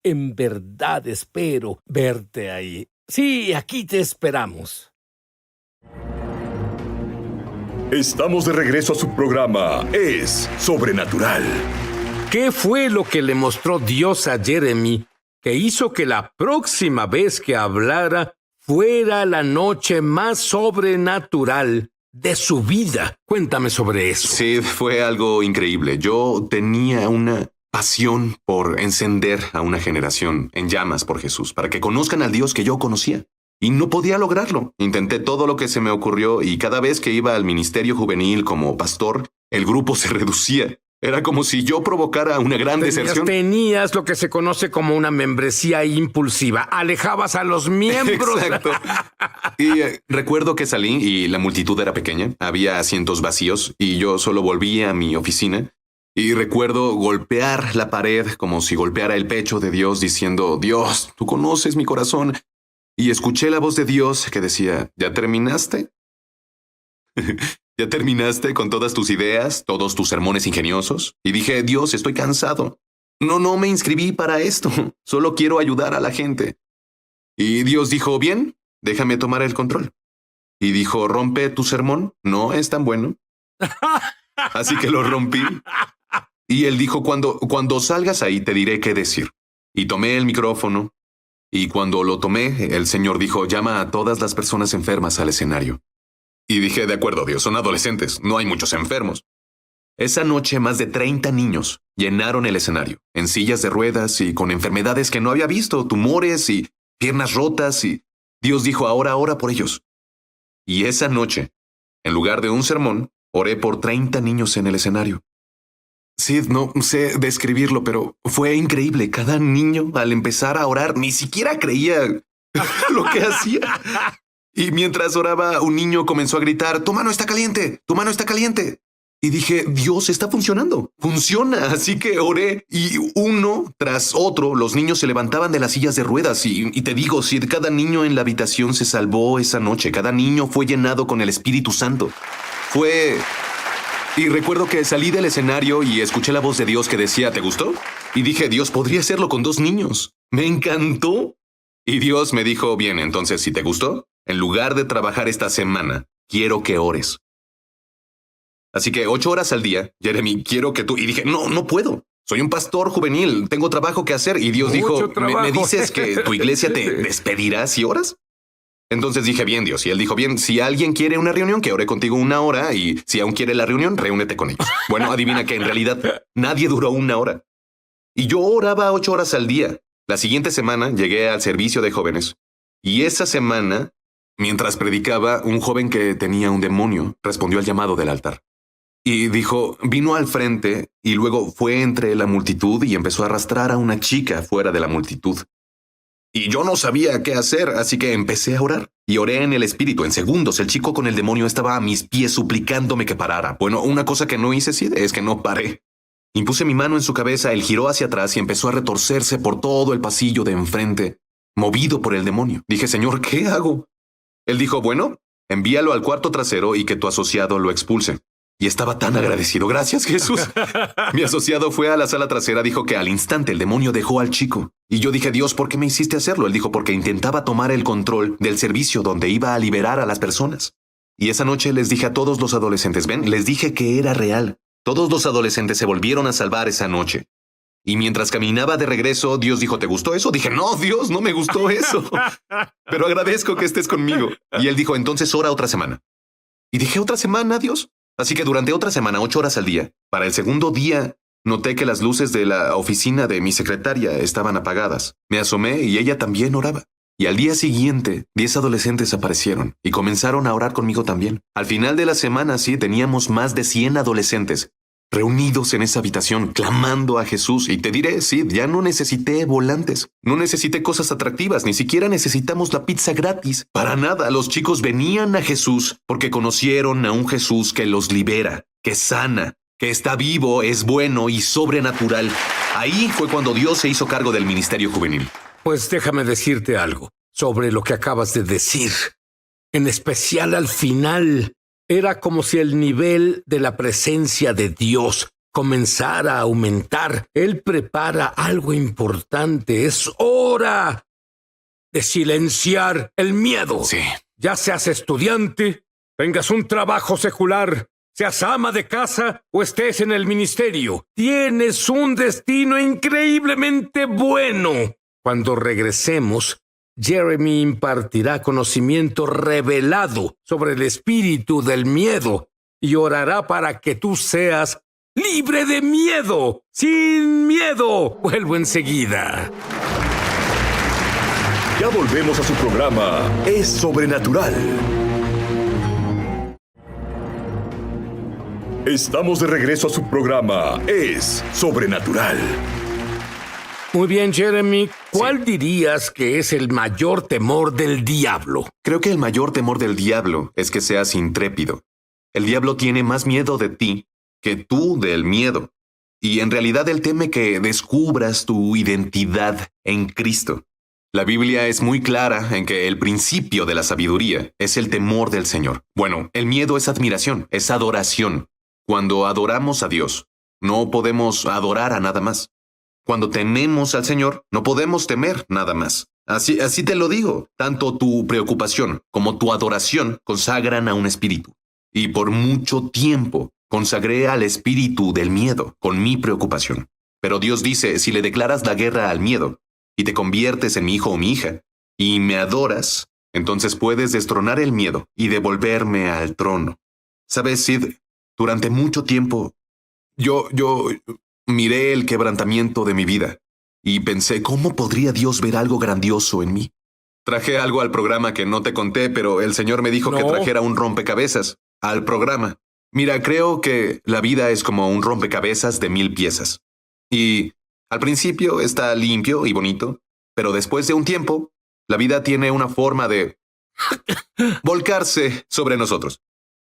En verdad espero verte ahí. Sí, aquí te esperamos. Estamos de regreso a su programa Es Sobrenatural. ¿Qué fue lo que le mostró Dios a Jeremy que hizo que la próxima vez que hablara fuera la noche más sobrenatural de su vida? Cuéntame sobre eso. Sí, fue algo increíble. Yo tenía una pasión por encender a una generación en llamas por Jesús, para que conozcan al Dios que yo conocía. Y no podía lograrlo. Intenté todo lo que se me ocurrió y cada vez que iba al ministerio juvenil como pastor, el grupo se reducía. Era como si yo provocara una gran deserción. Tenías lo que se conoce como una membresía impulsiva. Alejabas a los miembros. Exacto. Y recuerdo que salí y la multitud era pequeña. Había asientos vacíos y yo solo volví a mi oficina. Y recuerdo golpear la pared como si golpeara el pecho de Dios diciendo, Dios, tú conoces mi corazón. Y escuché la voz de Dios que decía, ¿ya terminaste? ¿Ya terminaste con todas tus ideas, todos tus sermones ingeniosos? Y dije, Dios, estoy cansado. No me inscribí para esto. Solo quiero ayudar a la gente. Y Dios dijo, bien, déjame tomar el control. Y dijo, rompe tu sermón. No es tan bueno. Así que lo rompí. Y él dijo, cuando salgas ahí te diré qué decir. Y tomé el micrófono. Y cuando lo tomé, el Señor dijo, llama a todas las personas enfermas al escenario. Y dije, de acuerdo, Dios, son adolescentes, no hay muchos enfermos. Esa noche más de 30 niños llenaron el escenario, en sillas de ruedas y con enfermedades que no había visto, tumores y piernas rotas, y Dios dijo, ahora ora por ellos. Y esa noche, en lugar de un sermón, oré por 30 niños en el escenario. Sid, no sé describirlo, pero fue increíble. Cada niño, al empezar a orar, ni siquiera creía lo que hacía. Y mientras oraba, un niño comenzó a gritar, tu mano está caliente, tu mano está caliente. Y dije, Dios, está funcionando, funciona. Así que oré y uno tras otro, los niños se levantaban de las sillas de ruedas. Y te digo, Sid, cada niño en la habitación se salvó esa noche. Cada niño fue llenado con el Espíritu Santo. Y recuerdo que salí del escenario y escuché la voz de Dios que decía, ¿te gustó? Y dije, Dios, podría hacerlo con 2 niños. Me encantó. Y Dios me dijo, bien, entonces, si te gustó, en lugar de trabajar esta semana, quiero que ores. Así que 8 horas al día, Jeremy, quiero que tú... Y dije, no puedo. Soy un pastor juvenil, tengo trabajo que hacer. Y Dios dijo, ¿me dices que tu iglesia te despedirá si oras? Entonces dije, bien, Dios. Y él dijo, bien, si alguien quiere una reunión, que ore contigo 1 hora. Y si aún quiere la reunión, reúnete con ellos. Bueno, adivina que en realidad nadie duró 1 hora. Y yo oraba 8 horas al día. La siguiente semana llegué al servicio de jóvenes. Y esa semana, mientras predicaba, un joven que tenía un demonio respondió al llamado del altar. Y dijo, vino al frente y luego fue entre la multitud y empezó a arrastrar a una chica fuera de la multitud. Y yo no sabía qué hacer, así que empecé a orar. Y oré en el espíritu. En segundos, el chico con el demonio estaba a mis pies suplicándome que parara. Bueno, una cosa que no hice, sí, es que no paré. Impuse mi mano en su cabeza, él giró hacia atrás y empezó a retorcerse por todo el pasillo de enfrente, movido por el demonio. Dije, Señor, ¿qué hago? Él dijo, bueno, envíalo al cuarto trasero y que tu asociado lo expulse. Y estaba tan agradecido. Gracias, Jesús. Mi asociado fue a la sala trasera, dijo que al instante el demonio dejó al chico. Y yo dije, Dios, ¿por qué me hiciste hacerlo? Él dijo, porque intentaba tomar el control del servicio donde iba a liberar a las personas. Y esa noche les dije a todos los adolescentes, ven, les dije que era real. Todos los adolescentes se volvieron a salvar esa noche. Y mientras caminaba de regreso, Dios dijo, ¿te gustó eso? Dije, no, Dios, no me gustó eso. Pero agradezco que estés conmigo. Y él dijo, entonces ora otra semana. Y dije, ¿otra semana, Dios? Así que durante otra semana, 8 horas al día, para el segundo día, Noté que las luces de la oficina de mi secretaria estaban apagadas. Me asomé y ella también oraba. Y al día siguiente, 10 adolescentes aparecieron y comenzaron a orar conmigo también. Al final de la semana, sí, teníamos más de 100 adolescentes reunidos en esa habitación, clamando a Jesús. Y te diré, sí, ya no necesité volantes, no necesité cosas atractivas, ni siquiera necesitamos la pizza gratis. Para nada, los chicos venían a Jesús porque conocieron a un Jesús que los libera, que sana, que está vivo, es bueno y sobrenatural. Ahí fue cuando Dios se hizo cargo del ministerio juvenil. Pues déjame decirte algo sobre lo que acabas de decir. En especial al final, era como si el nivel de la presencia de Dios comenzara a aumentar. Él prepara algo importante. Es hora de silenciar el miedo. Sí. Ya seas estudiante, tengas un trabajo secular, seas ama de casa o estés en el ministerio, tienes un destino increíblemente bueno. Cuando regresemos, Jeremy impartirá conocimiento revelado sobre el espíritu del miedo y orará para que tú seas libre de miedo, sin miedo. Vuelvo enseguida. Ya volvemos a su programa Es Sobrenatural. Estamos de regreso a su programa Es Sobrenatural. Muy bien, Jeremy. ¿Cuál dirías que es el mayor temor del diablo? Creo que el mayor temor del diablo es que seas intrépido. El diablo tiene más miedo de ti que tú del miedo. Y en realidad él teme que descubras tu identidad en Cristo. La Biblia es muy clara en que el principio de la sabiduría es el temor del Señor. Bueno, el miedo es admiración, es adoración. Cuando adoramos a Dios, no podemos adorar a nada más. Cuando tememos al Señor, no podemos temer nada más. Así te lo digo. Tanto tu preocupación como tu adoración consagran a un espíritu. Y por mucho tiempo consagré al espíritu del miedo con mi preocupación. Pero Dios dice, si le declaras la guerra al miedo y te conviertes en mi hijo o mi hija y me adoras, entonces puedes destronar el miedo y devolverme al trono. ¿Sabes, Sid? Durante mucho tiempo, yo miré el quebrantamiento de mi vida y pensé, ¿cómo podría Dios ver algo grandioso en mí? Traje algo al programa que no te conté, pero el Señor me dijo que trajera un rompecabezas al programa. Mira, creo que la vida es como un rompecabezas de 1000 piezas. Y al principio está limpio y bonito, pero después de un tiempo, la vida tiene una forma de volcarse sobre nosotros.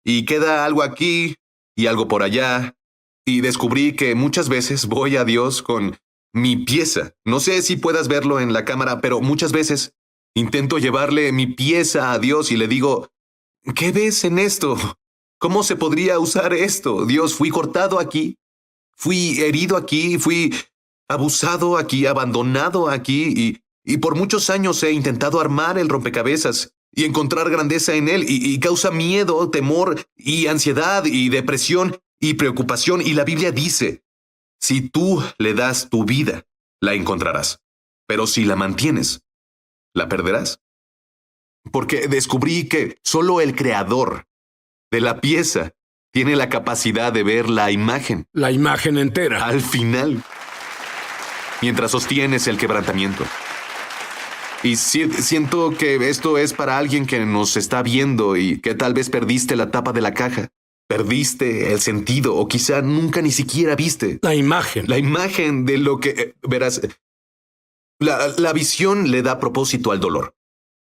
Y queda algo aquí y algo por allá. Y descubrí que muchas veces voy a Dios con mi pieza. No sé si puedas verlo en la cámara, pero muchas veces intento llevarle mi pieza a Dios y le digo, ¿qué ves en esto? ¿Cómo se podría usar esto? Dios, fui cortado aquí, fui herido aquí, fui abusado aquí, abandonado aquí y por muchos años he intentado armar el rompecabezas y encontrar grandeza en él y causa miedo, temor y ansiedad y depresión y preocupación. Y la Biblia dice, si tú le das tu vida, la encontrarás. Pero si la mantienes, la perderás. Porque descubrí que solo el creador de la pieza tiene la capacidad de ver la imagen. La imagen entera. Al final, mientras sostienes el quebrantamiento. Y siento que esto es para alguien que nos está viendo y que tal vez perdiste la tapa de la caja. Perdiste el sentido o quizá nunca ni siquiera viste. La imagen. La imagen de lo que... verás, la visión le da propósito al dolor.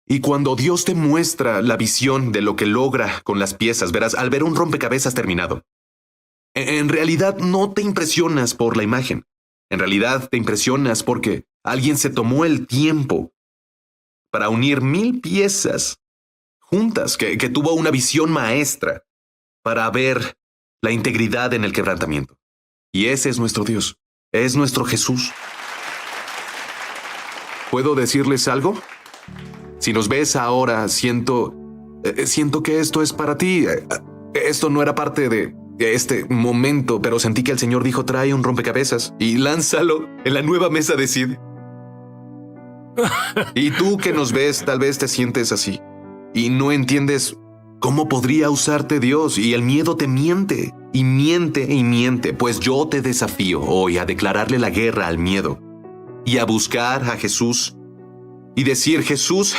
Y cuando Dios te muestra la visión de lo que logra con las piezas, verás, al ver un rompecabezas terminado, en realidad no te impresionas por la imagen. En realidad te impresionas porque alguien se tomó el tiempo para unir 1000 piezas juntas, que tuvo una visión maestra para ver la integridad en el quebrantamiento. Y ese es nuestro Dios, es nuestro Jesús. ¿Puedo decirles algo? Si nos ves ahora, siento que esto es para ti. Esto no era parte de este momento, pero sentí que el Señor dijo, trae un rompecabezas y lánzalo en la nueva mesa de Sid. Y tú que nos ves, tal vez te sientes así y no entiendes cómo podría usarte Dios y el miedo te miente. y miente, pues yo te desafío hoy a declararle la guerra al miedo y a buscar a Jesús y decir: Jesús,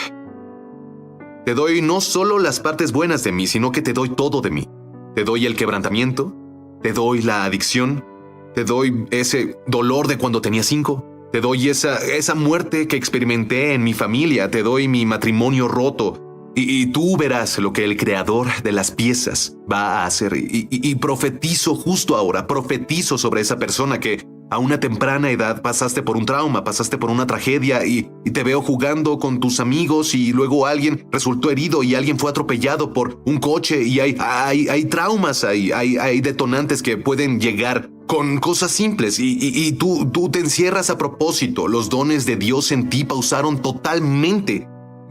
te doy no solo las partes buenas de mí, sino que te doy todo de mí. Te doy el quebrantamiento, te doy la adicción, te doy ese dolor de cuando tenía 5, te doy esa muerte que experimenté en mi familia, te doy mi matrimonio roto. Y tú verás lo que el creador de las piezas va a hacer. Y profetizo justo ahora, profetizo sobre esa persona que a una temprana edad pasaste por un trauma, pasaste por una tragedia y te veo jugando con tus amigos y luego alguien resultó herido y alguien fue atropellado por un coche y hay traumas, hay detonantes que pueden llegar con cosas simples y tú te encierras a propósito. Los dones de Dios en ti pausaron totalmente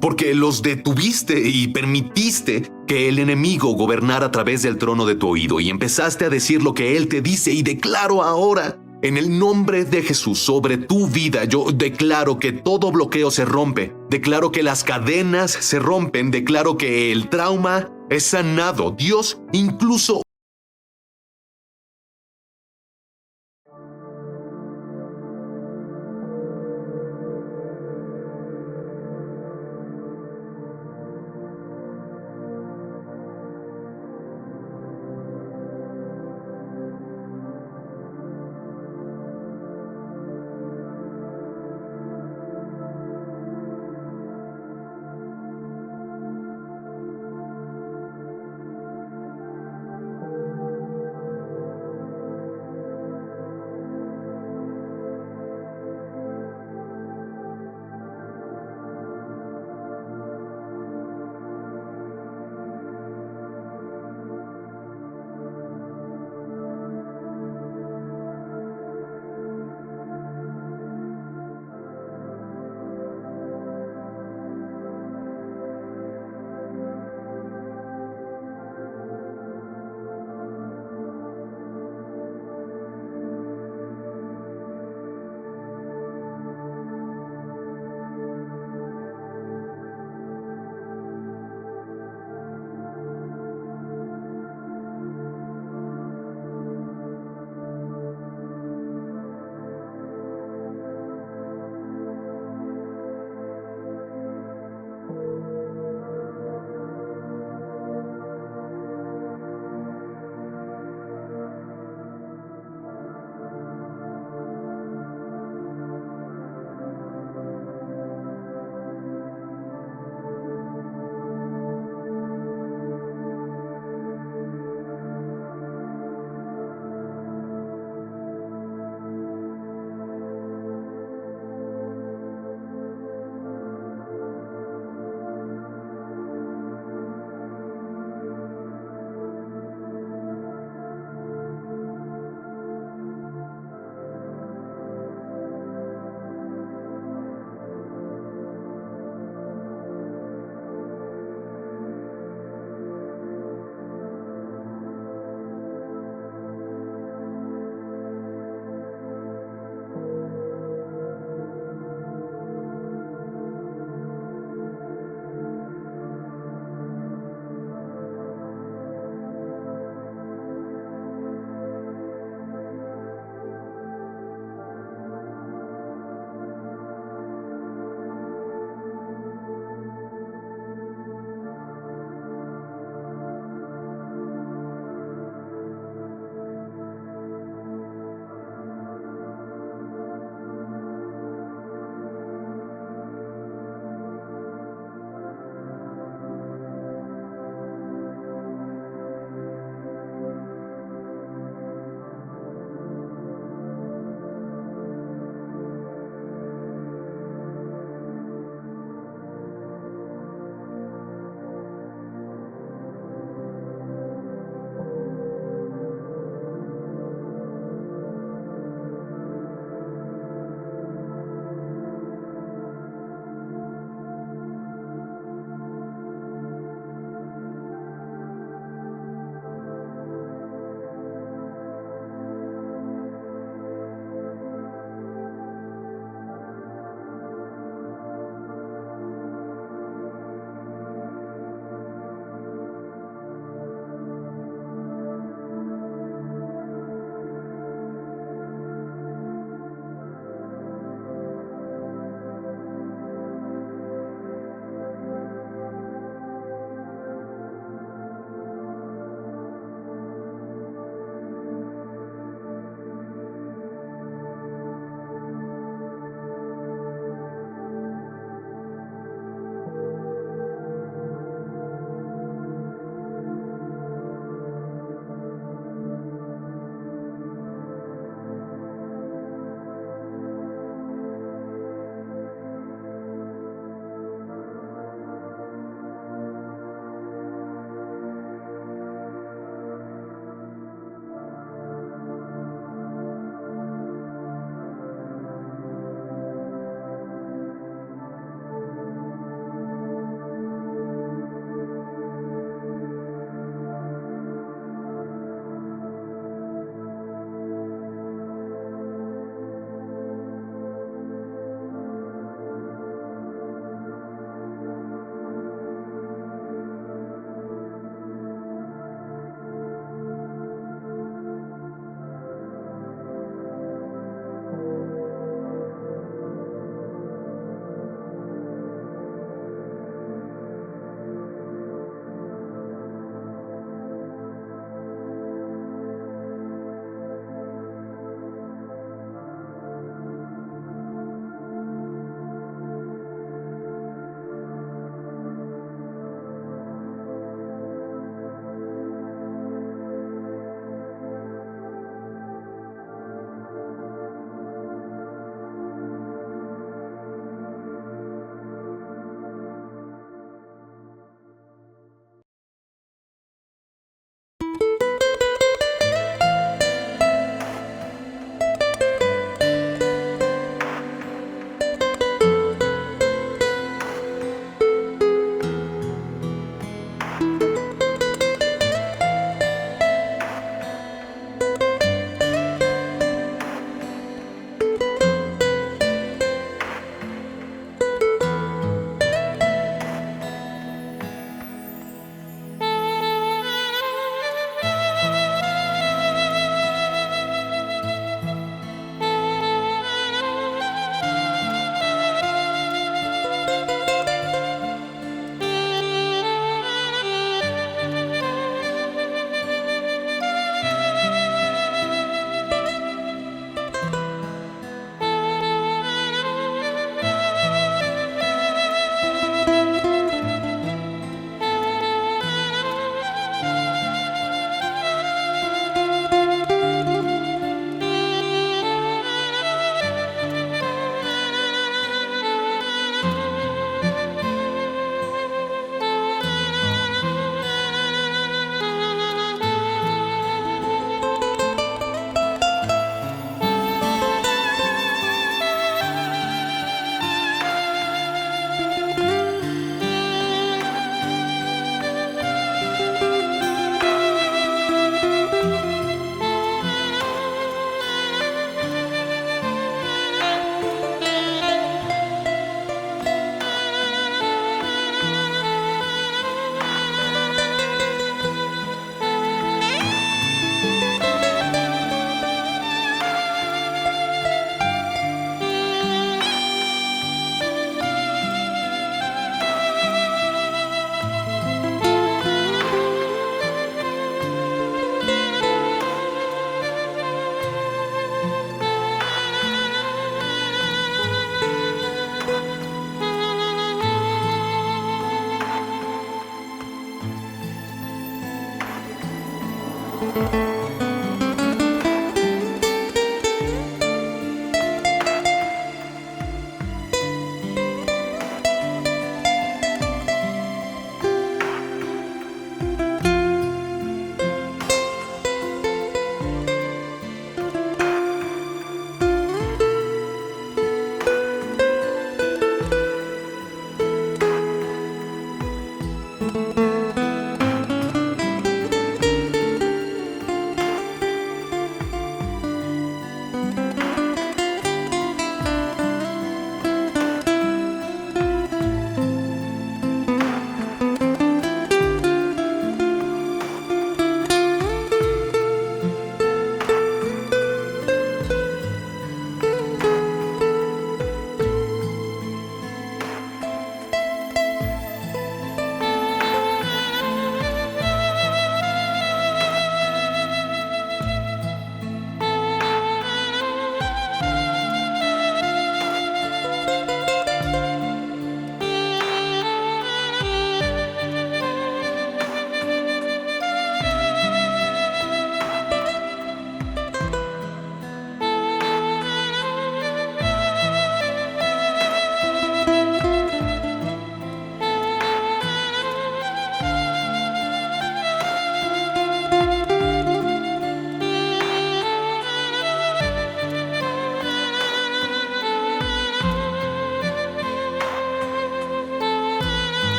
porque los detuviste y permitiste que el enemigo gobernara a través del trono de tu oído y empezaste a decir lo que él te dice. Y declaro ahora, en el nombre de Jesús, sobre tu vida, yo declaro que todo bloqueo se rompe, declaro que las cadenas se rompen, declaro que el trauma es sanado. Dios incluso